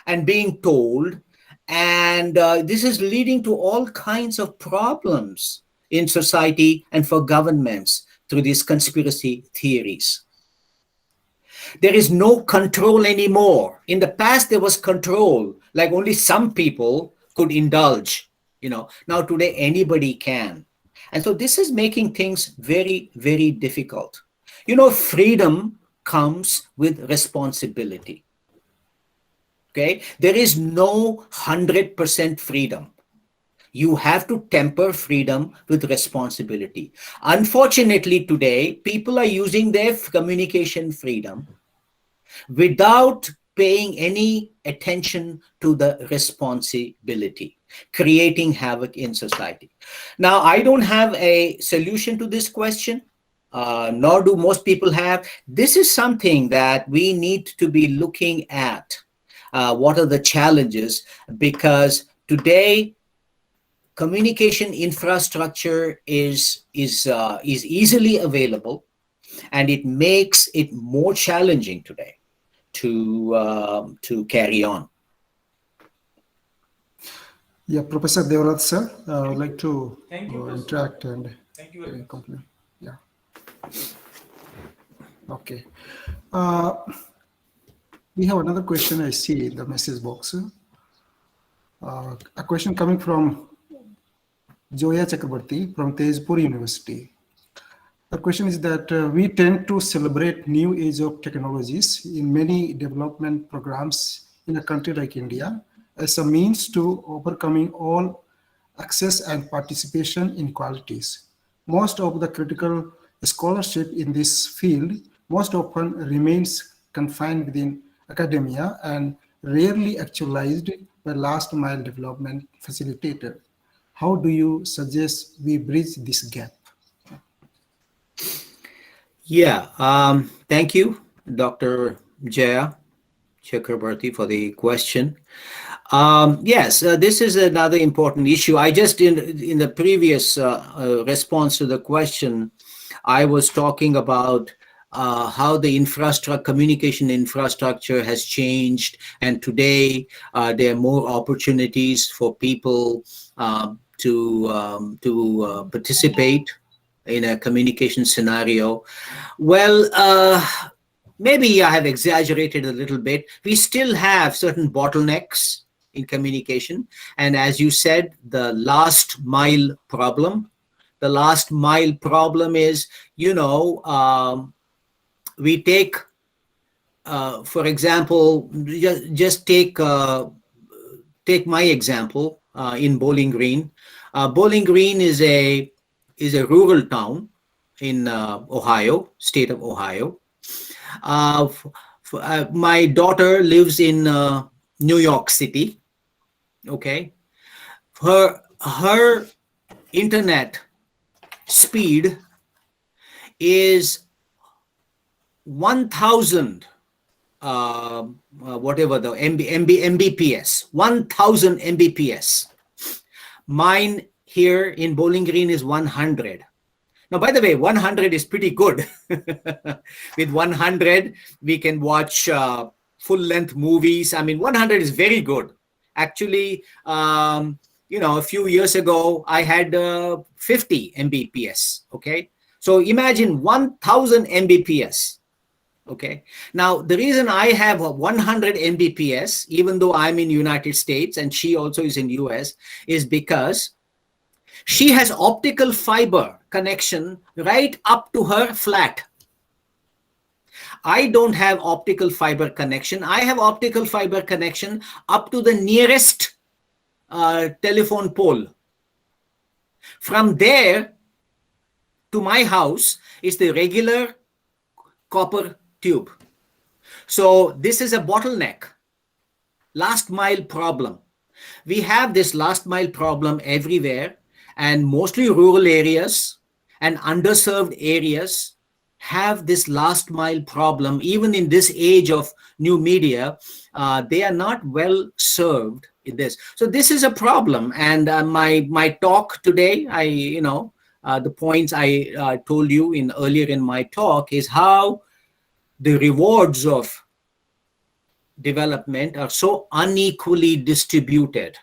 and being told. And this is leading to all kinds of problems in society and for governments through these conspiracy theories. There is no control anymore. In the past, there was control, like only some people could indulge. Now today, anybody can. And so this is making things very, very difficult. Freedom comes with responsibility. Okay, there is no 100% freedom. You have to temper freedom with responsibility. Unfortunately, today, people are using their communication freedom without paying any attention to the responsibility, creating havoc in society. Now, I don't have a solution to this question, nor do most people have. This is something that we need to be looking at. What are the challenges? Because today, communication infrastructure is easily available, and it makes it more challenging today to carry on. Yeah, Professor Devarath sir, I would like to interact and compliment. Yeah. Okay. We have another question I see in the message box. A question coming from Joya Chakrabarti from Tezpur University. The question is that we tend to celebrate new age of technologies in many development programs in a country like India as a means to overcoming all access and participation inequalities. Most of the critical scholarship in this field most often remains confined within academia and rarely actualized by last mile development facilitator. How do you suggest we bridge this gap? Yeah, thank you, Dr. Jaya Chakrabarti, for the question. Yes, this is another important issue. I just, in the previous response to the question, I was talking about how the communication infrastructure has changed, and today there are more opportunities for people to participate in a communication scenario. Well, maybe I have exaggerated a little bit. We still have certain bottlenecks in communication. And as you said, the last mile problem. The last mile problem is, we take, for example, just take my example in Bowling Green. Bowling Green is a rural town in Ohio, state of Ohio. My daughter lives in New York City. Okay, her internet speed is 1,000 whatever the Mbps, 1,000 Mbps. Mine here in Bowling Green is 100. Now, by the way, 100 is pretty good. With 100, we can watch full-length movies. I mean, 100 is very good. Actually, a few years ago, I had 50 Mbps. Okay, so imagine 1,000 Mbps. Okay, now the reason I have 100 Mbps, even though I'm in United States and she also is in US, is because she has optical fiber connection right up to her flat. I don't have optical fiber connection. I have optical fiber connection up to the nearest telephone pole. From there to my house is the regular copper tube. So this is a bottleneck, last mile problem. We have this last mile problem everywhere, and mostly rural areas and underserved areas have this last mile problem. Even in this age of new media, they are not well served in this. So this is a problem. And my talk today, the points I told you earlier in my talk is how the rewards of development are so unequally distributed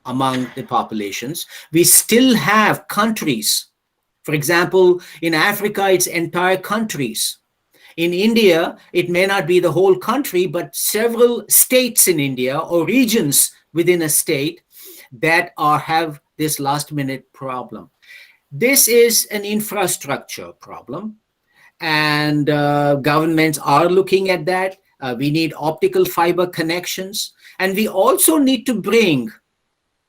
among the populations. We still have countries. For example, in Africa, it's entire countries. In India, it may not be the whole country, but several states in India or regions within a state that have this last minute problem. This is an infrastructure problem. and governments are looking at that. We need optical fiber connections, and we also need to bring,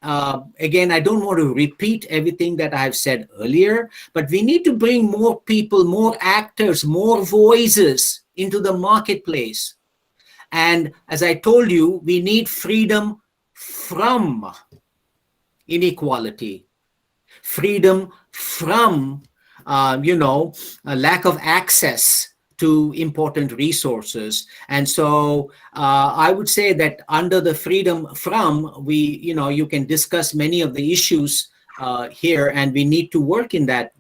again, I don't want to repeat everything that I've said earlier, but we need to bring more people, more actors, more voices into the marketplace. And as I told you, we need freedom from inequality, freedom from, a lack of access to important resources. And so I would say that under the freedom from, you can discuss many of the issues here, and we need to work in that.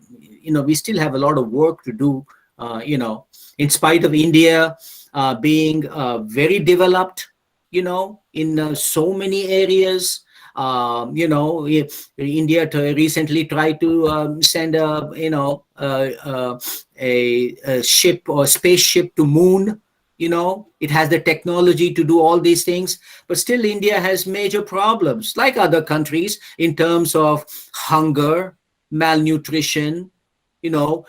We still have a lot of work to do, in spite of India being very developed, in so many areas. India recently tried to send a ship or spaceship to moon. It has the technology to do all these things, but still India has major problems, like other countries, in terms of hunger, malnutrition,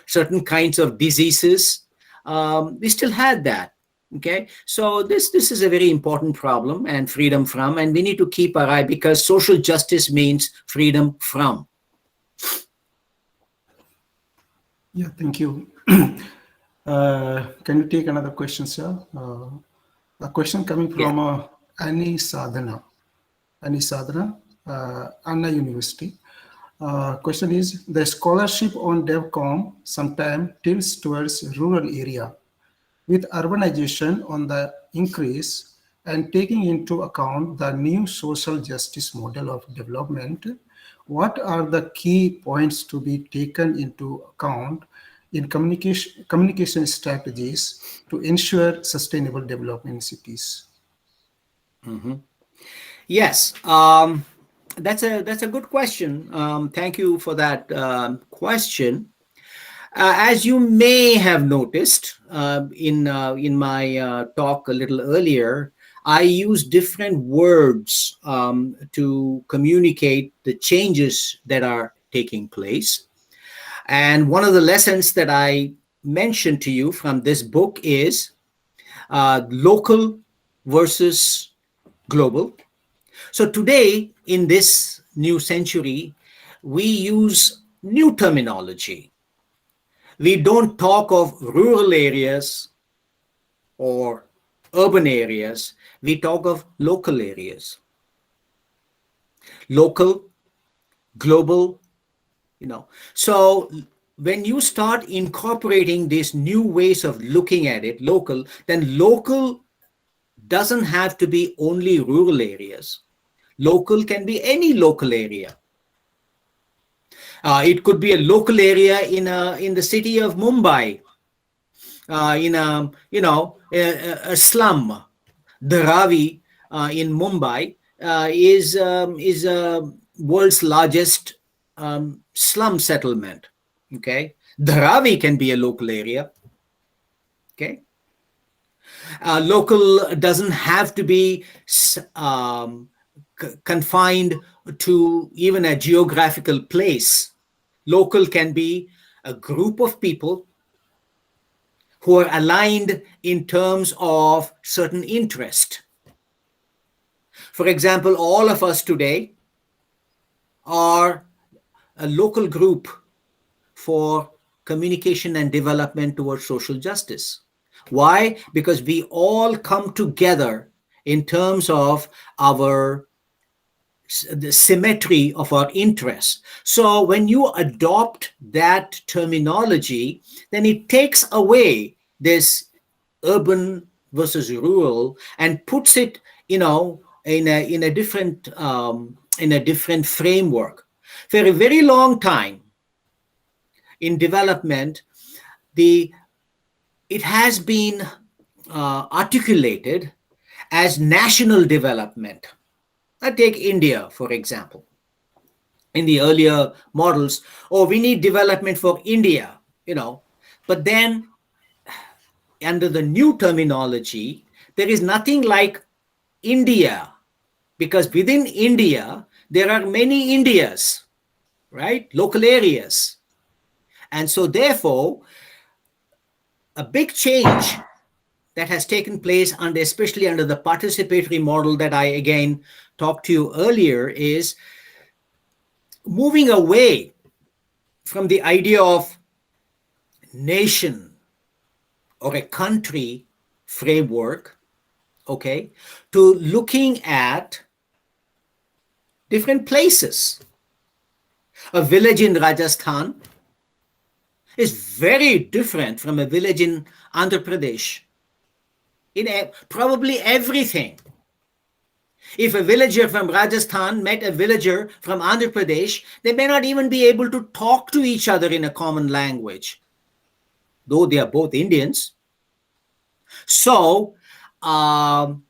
certain kinds of diseases. We still had that. Okay, so this is a very important problem, and freedom from, and we need to keep our eye, because social justice means freedom from. Yeah, thank you. Can you take another question, sir? A question coming from Annie Sadhana. Anna University. Question is, the scholarship on DevCom sometimes tilts towards rural area. With urbanization on the increase and taking into account the new social justice model of development, what are the key points to be taken into account in communication strategies to ensure sustainable development in cities? Mm-hmm. Yes, that's a good question. Thank you for that question. As you may have noticed in my talk a little earlier, I use different words to communicate the changes that are taking place. And one of the lessons that I mentioned to you from this book is local versus global. So today, in this new century, we use new terminology. We don't talk of rural areas or urban areas. We talk of local areas. Local, global, So when you start incorporating these new ways of looking at it, local, then local doesn't have to be only rural areas. Local can be any local area. It could be a local area in the city of Mumbai, in a slum. Dharavi in Mumbai is world's largest slum settlement. Okay, Dharavi can be a local area. Okay, local doesn't have to be confined to even a geographical place. Local can be a group of people who are aligned in terms of certain interest. For example, all of us today are a local group for communication and development towards social justice. Why? Because we all come together in terms of the symmetry of our interests. So when you adopt that terminology, then it takes away this urban versus rural and puts it, in a different framework. For a very long time in development, it has been articulated as national development. I take India, for example. In the earlier models, we need development for India, But then, under the new terminology, there is nothing like India, because within India, there are many Indias, right? Local areas. And so, therefore, a big change that has taken place, under, especially under the participatory model that I again talked to you earlier, is moving away from the idea of nation or a country framework, okay, to looking at different places. A village in Rajasthan is very different from a village in Andhra Pradesh in probably everything. If a villager from Rajasthan met a villager from Andhra Pradesh, they may not even be able to talk to each other in a common language, though they are both Indians. So, in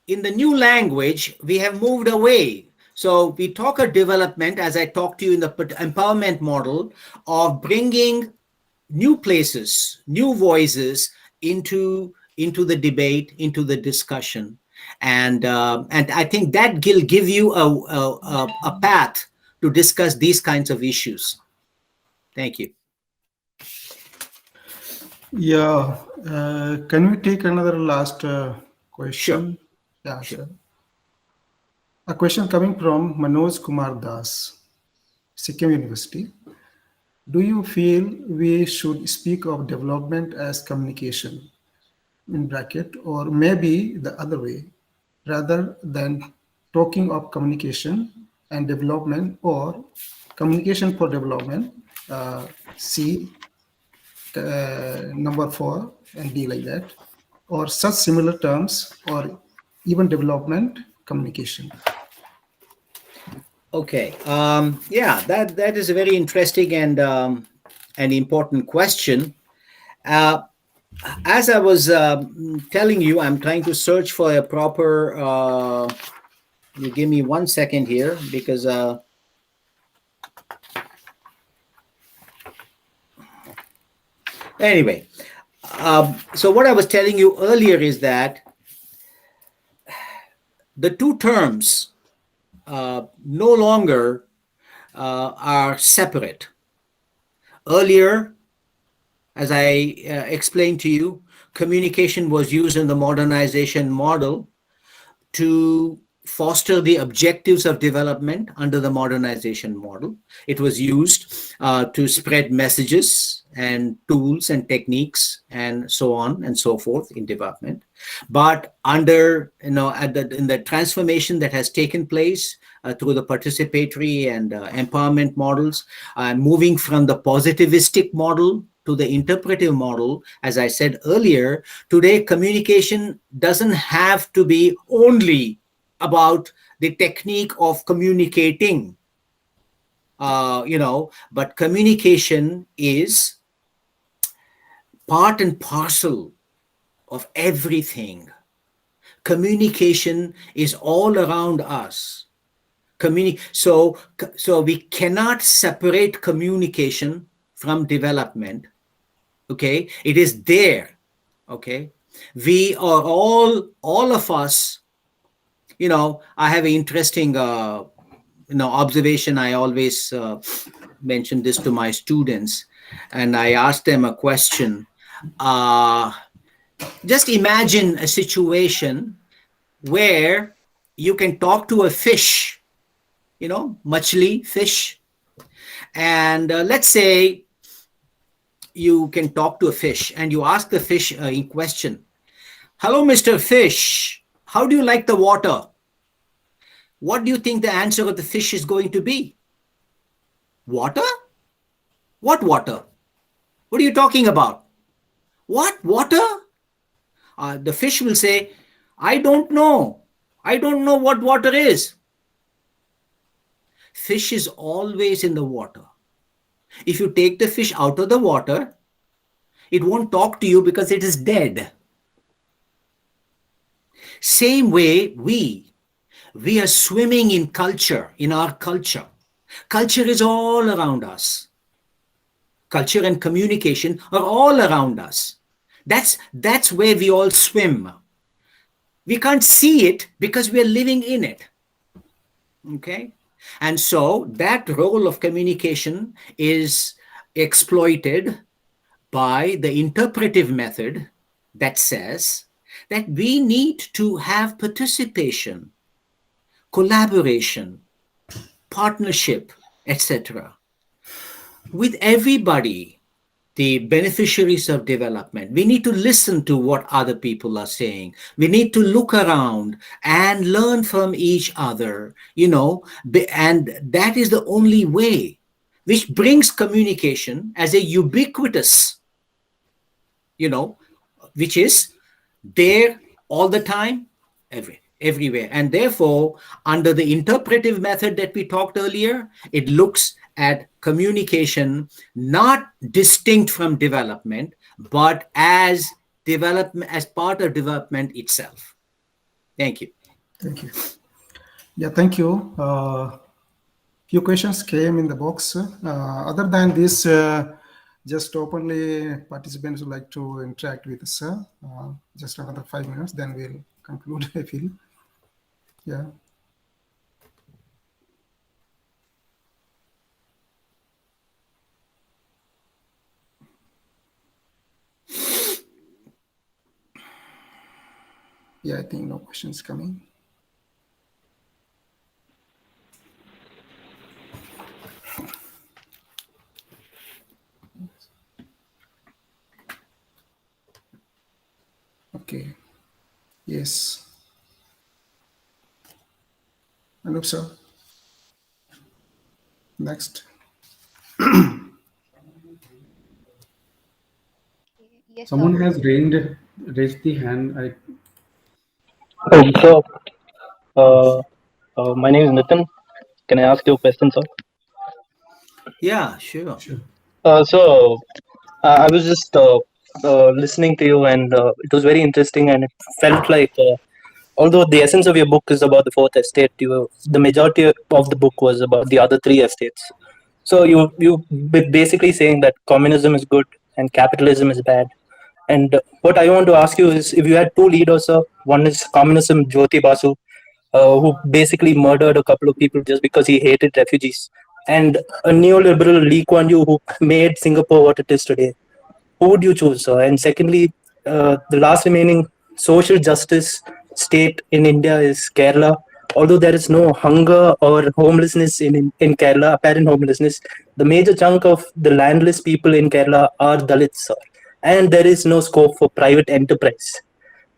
the new language, we have moved away. So we talk of development, as I talked to you in the empowerment model, of bringing new places, new voices into the debate, into the discussion. And I think that will give you a path to discuss these kinds of issues. Thank you. Yeah. Can we take another last question? Sure. Yeah, sure. A question coming from Manoj Kumar Das, Sikkim University. Do you feel we should speak of development as communication, in bracket, or maybe the other way, rather than talking of communication and development, or communication for development, C, number 4, and D like that, or such similar terms, or even development communication? Okay. Yeah, that is a very interesting and an important question. As I was telling you, I'm trying to search for a proper. You give me 1 second here, because anyway. So what I was telling you earlier is that the two terms no longer are separate. Earlier, as I explained to you, communication was used in the modernization model to foster the objectives of development under the modernization model. It was used to spread messages and tools and techniques and so on and so forth in development. But under, in the transformation that has taken place through the participatory and empowerment models, moving from the positivistic model to the interpretive model, as I said earlier, today communication doesn't have to be only about the technique of communicating, but communication is part and parcel of everything. Communication is all around us. So we cannot separate communication from development. Okay, it is there. Okay, we are all of us. I have an interesting observation. I always mention this to my students, and I ask them a question. Just imagine a situation where you can talk to a fish, machli, fish. And let's say you can talk to a fish and you ask the fish in question, "Hello, Mr. Fish, how do you like the water?" What do you think the answer of the fish is going to be? Water? What water? What are you talking about? What water? The fish will say, "I don't know. I don't know what water is." Fish is always in the water. If you take the fish out of the water, it won't talk to you because it is dead. Same way, we are swimming in culture, in our culture. Culture is all around us. Culture and communication are all around us. That's where we all swim. We can't see it because we are living in it. Okay? And so that role of communication is exploited by the interpretive method that says that we need to have participation, collaboration, partnership, etc., with everybody, the beneficiaries of development. We need to listen to what other people are saying. We need to look around and learn from each other, and that is the only way, which brings communication as a ubiquitous, which is there all the time, everywhere. And therefore, under the interpretive method that we talked earlier, it looks at communication not distinct from development, but as development, as part of development itself. Thank you. Thank you. Yeah, thank you. Few questions came in the box. Other than this, just openly participants would like to interact with us. Just another 5 minutes, then we'll conclude, I feel. Yeah. Yeah, I think no questions coming. Okay. Yes. Anup sir. Next. Yes, Someone sir. has raised the hand. So, my name is Nitin. Can I ask you a question, sir? Yeah, sure. I was just listening to you, and it was very interesting, and it felt like, although the essence of your book is about the fourth estate, the majority of the book was about the other three estates. So you basically saying that communism is good and capitalism is bad. And what I want to ask you is, if you had two leaders, sir, one is communism, Jyoti Basu, who basically murdered a couple of people just because he hated refugees, and a neoliberal Lee Kuan Yew who made Singapore what it is today. Who would you choose, sir? And secondly, the last remaining social justice state in India is Kerala. Although there is no hunger or homelessness in Kerala, apparent homelessness, the major chunk of the landless people in Kerala are Dalits, sir. And there is no scope for private enterprise.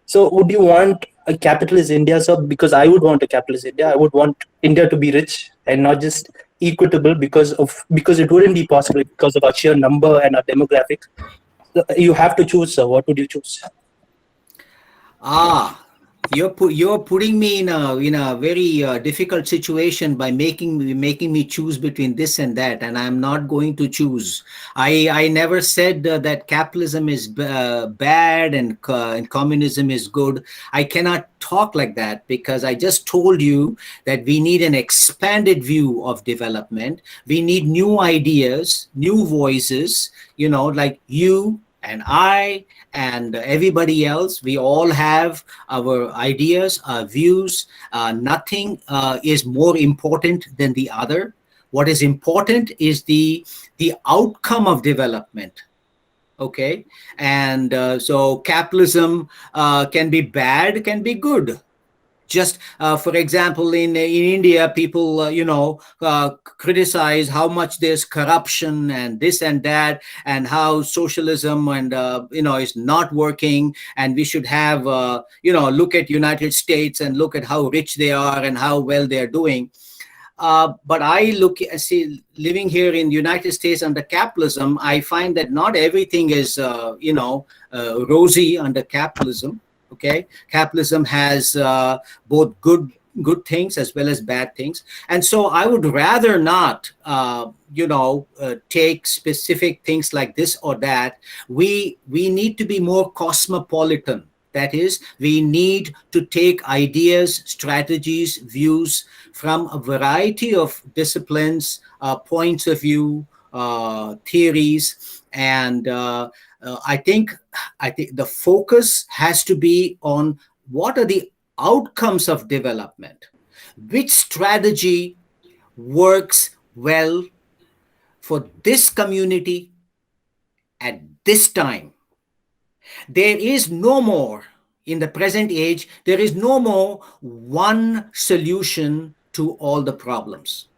So would you want a capitalist India, sir? Because I would want a capitalist India. I would want India to be rich and not just equitable, because it wouldn't be possible because of our sheer number and our demographics. So you have to choose, sir. What would you choose? You're putting me in a very difficult situation by making me choose between this and that, and I'm not going to choose. I never said that capitalism is bad and communism is good. I cannot talk like that, because I just told you that we need an expanded view of development. We need new ideas, new voices, like you and I and everybody else. We all have our ideas, our views. Nothing is more important than the other. What is important is the outcome of development. Okay, and so capitalism can be bad, can be good. Just for example, in India, people criticize how much there's corruption and this and that, and how socialism and is not working, and we should have look at United States and look at how rich they are and how well they're doing. But see, living here in the United States under capitalism, I find that not everything is rosy under capitalism. Okay, capitalism has both good things as well as bad things, and so I would rather not take specific things like this or that. We need to be more cosmopolitan. That is, we need to take ideas, strategies, views from a variety of disciplines, points of view, theories, and I think the focus has to be on what are the outcomes of development. Which strategy works well for this community at this time. There is no more, in the present age, there is no more one solution to all the problems.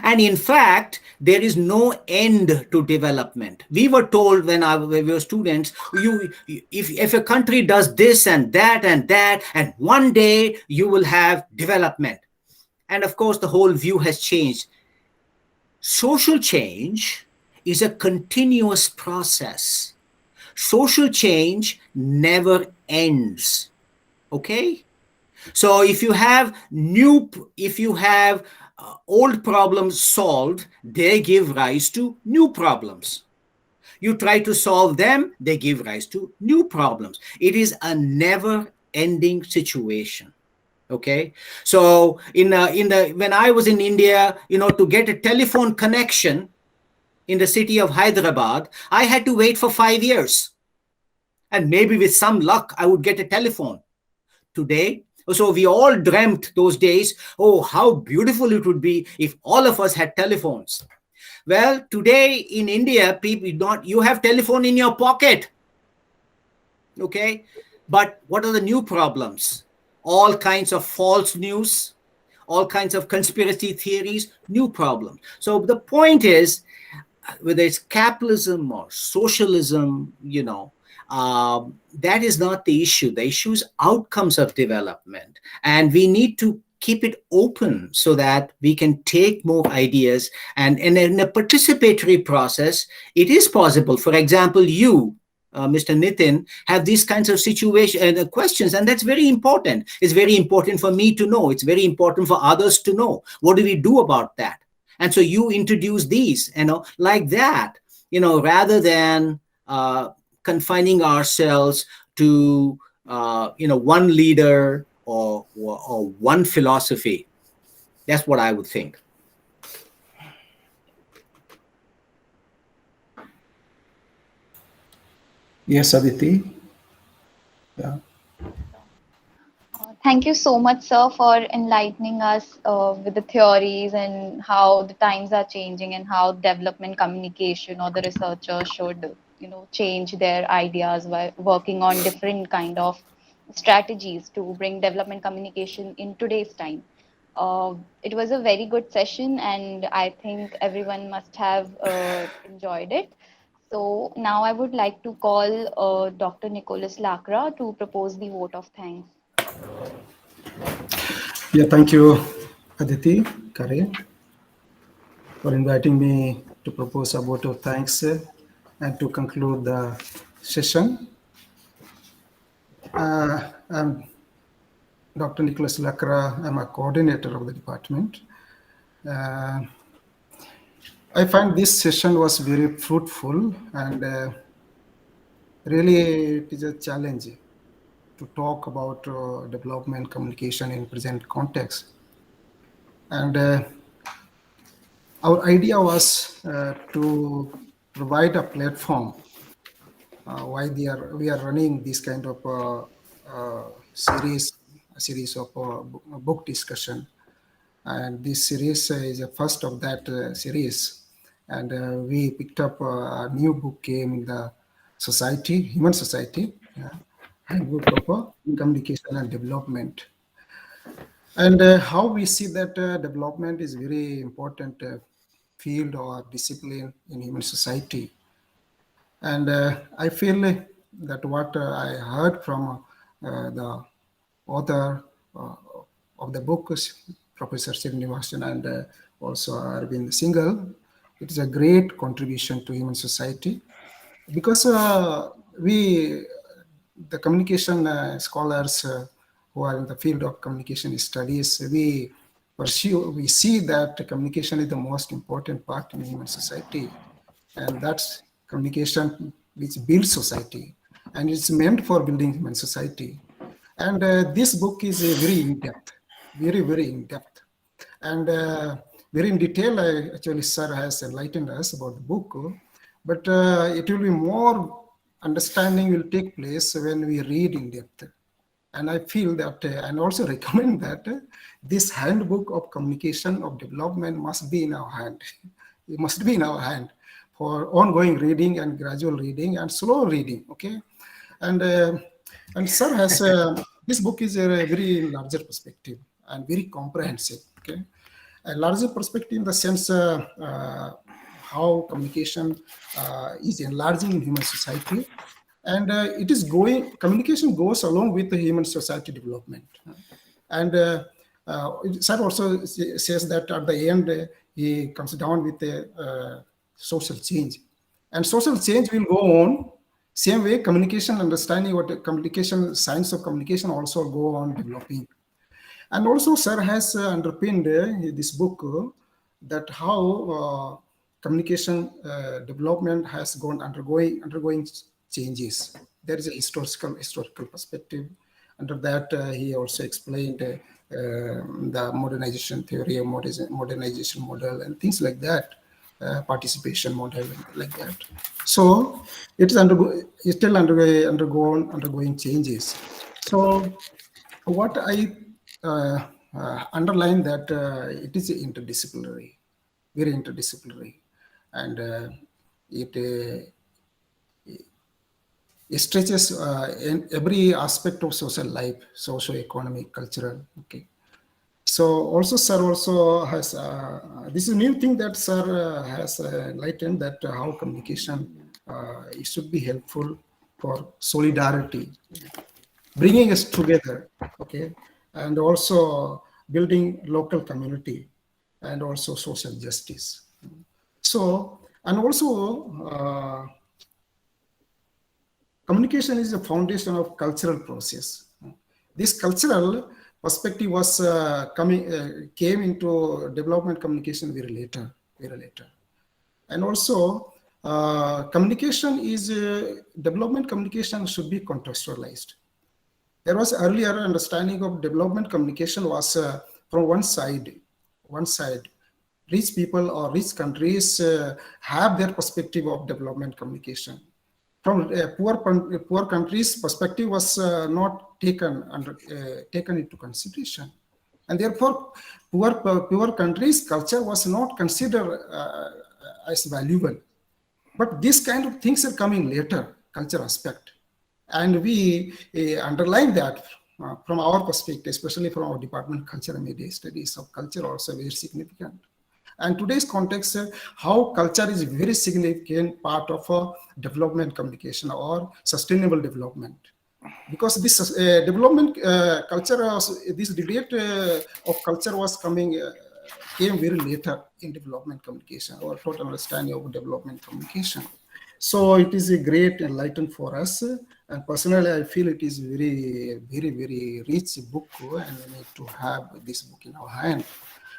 And in fact, there is no end to development. We were told when we were students, if a country does this and that, and one day you will have development. And of course, the whole view has changed. Social change is a continuous process. Social change never ends. Okay? So if you have old problems solved, they give rise to new problems. You try to solve them, they give rise to new problems. It is a never ending situation. Okay, so when I was in India, to get a telephone connection in the city of Hyderabad, I had to wait for 5 years, and maybe with some luck I would get a telephone. Today, so we all dreamt those days, oh, how beautiful it would be if all of us had telephones. Well, today in India, you have telephone in your pocket. Okay, but what are the new problems? All kinds of false news, all kinds of conspiracy theories, new problems. So the point is, whether it's capitalism or socialism, that is not the issue. The issue is outcomes of development. And we need to keep it open so that we can take more ideas. And in a participatory process, it is possible. For example, you, Mr. Nitin, have these kinds of questions, and that's very important. It's very important for me to know. It's very important for others to know. What do we do about that? And so you introduce these, like that, rather than confining ourselves to, one leader or one philosophy. That's what I would think. Yes, Aditi. Yeah. Thank you so much, sir, for enlightening us with the theories and how the times are changing and how development communication or the researchers should, change their ideas while working on different kind of strategies to bring development communication in today's time. It was a very good session, and I think everyone must have enjoyed it. So now I would like to call Dr. Nicholas Lakra to propose the vote of thanks. Yeah, thank you, Aditi Kare, for inviting me to propose a vote of thanks and to conclude the session. I'm Dr. Nicholas Lakra. I'm a coordinator of the department. I find this session was very fruitful, and really it is a challenge to talk about development communication in present context. And our idea was to provide a platform why we are running this kind of series of book discussion. And this series is the first of that series. And we picked up a new book came in the human society, Handbook of Communication and Development. And how we see that development is very important field or discipline in human society. And I feel that what I heard from the author of the book, Professor Srinivas, and also Arvind Singhal, it is a great contribution to human society, because the communication scholars who are in the field of communication studies, we see that communication is the most important part in human society, and that's communication which builds society, and it's meant for building human society. And this book is very in-depth, very in-depth, and very in detail. Actually, sir has enlightened us about the book, but it will be more understanding will take place when we read in depth. And I feel that, and also recommend that this handbook of communication of development must be in our hand. It must be in our hand, for ongoing reading and gradual reading and slow reading. Okay, and sir has this book is a very larger perspective and very comprehensive. Okay, a larger perspective in the sense how communication is enlarging in human society, and it is going. Communication goes along with the human society development, and sir also says that at the end he comes down with a social change, and social change will go on. Same way, communication understanding what communication, science of communication also go on developing. And also, sir has underpinned this book that how communication development has gone undergoing changes. There is a historical perspective. Under that, he also explained the modernization theory, modernization model, and things like that. Participation model like that. So it's still undergoing changes. So what I underline that it is interdisciplinary, very interdisciplinary, and it stretches in every aspect of social life, socio-economic, cultural. Okay. So also, sir also has this is a new thing that sir has enlightened that how communication it should be helpful for solidarity, bringing us together. Okay, and also building local community and also social justice. So, and also communication is the foundation of cultural process. This cultural perspective was came into development communication very later. And also communication is development communication should be contextualized. There was earlier understanding of development communication was from one side. Rich people or rich countries have their perspective of development communication. From poor countries' perspective was not taken into consideration, and therefore poor countries' culture was not considered as valuable. But these kind of things are coming later, culture aspect. And we underline that from our perspective, especially from our department, culture and media studies of culture also very significant. And today's context, how culture is a very significant part of development communication or sustainable development. Because this development culture, this debate of culture was came very later in development communication or total understanding of development communication. So it is a great enlightenment for us. And personally, I feel it is very, very, very rich book, and we need to have this book in our hand.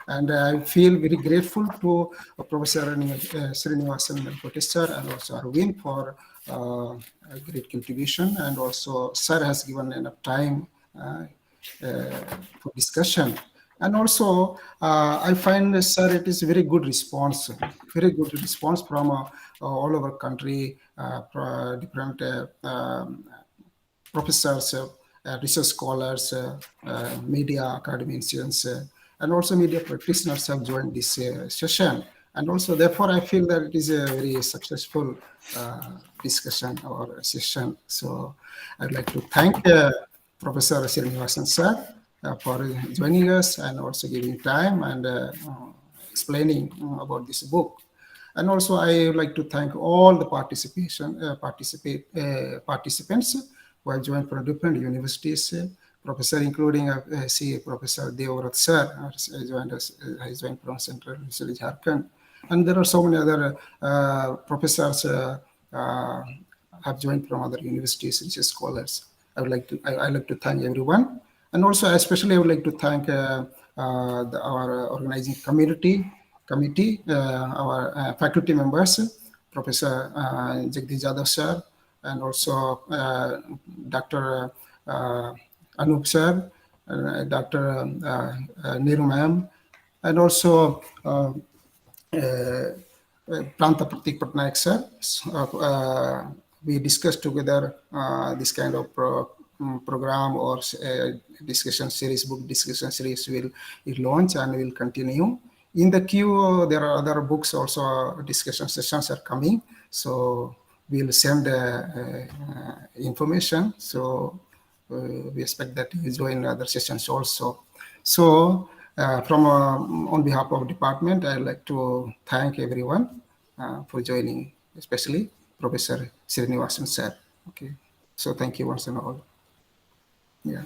And I feel very grateful to Professor Srinivas and Melkote sir, and also Arvind for a great contribution. And also, sir has given enough time for discussion. And also, I find, sir, it is a very good response from all over country, different professors, research scholars, media academicians, and also media practitioners have joined this session. And also, therefore, I feel that it is a very successful discussion or session. So I'd like to thank Professor Srinivasan sir for joining us and also giving time and explaining about this book. And also, I would like to thank all the participants who have joined from different universities. Professor, including Professor Devrat sir, has joined from Central University Jharkhand, and there are so many other professors have joined from other universities, research scholars. I like to thank everyone, and also especially I would like to thank our organizing committee, our faculty members, Professor Jagdish Jadhav sir, and also Dr. Anup sir, Dr. Neeru ma'am, and also Pranta Pratik Patnaik sir. We discussed together this kind of program or discussion series, book discussion series will launch and will continue in the queue, there are other books also, discussion sessions are coming. So we'll send information. So we expect that you join other sessions also. So on behalf of department, I'd like to thank everyone for joining, especially Professor Srinivasan sir. Okay. So thank you once and all. Yeah.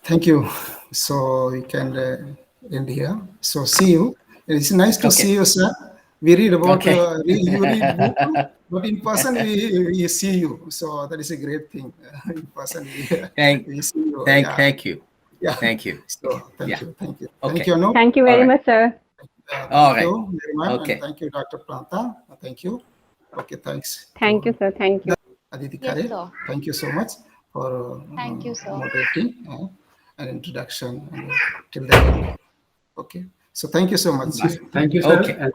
Thank you. So we can end here. So see you. It's nice to see you, sir. We read about you read book, but in person we see you. So that is a great thing. In person we see you. Thank you. Yeah. Thank you. So thank Yeah. you. Okay. Thank you, Anu. Thank you very much, sir. All Thank right. you very much. Okay. And thank you, Dr. Pranta. Thank you. Okay, thanks. Thank you, sir. Thank you. Aditi Yes, Kare. sir. Thank you so much for Thank you, sir. moderating an introduction till the end. Okay. So thank you so much. Thank you, sir. Okay. And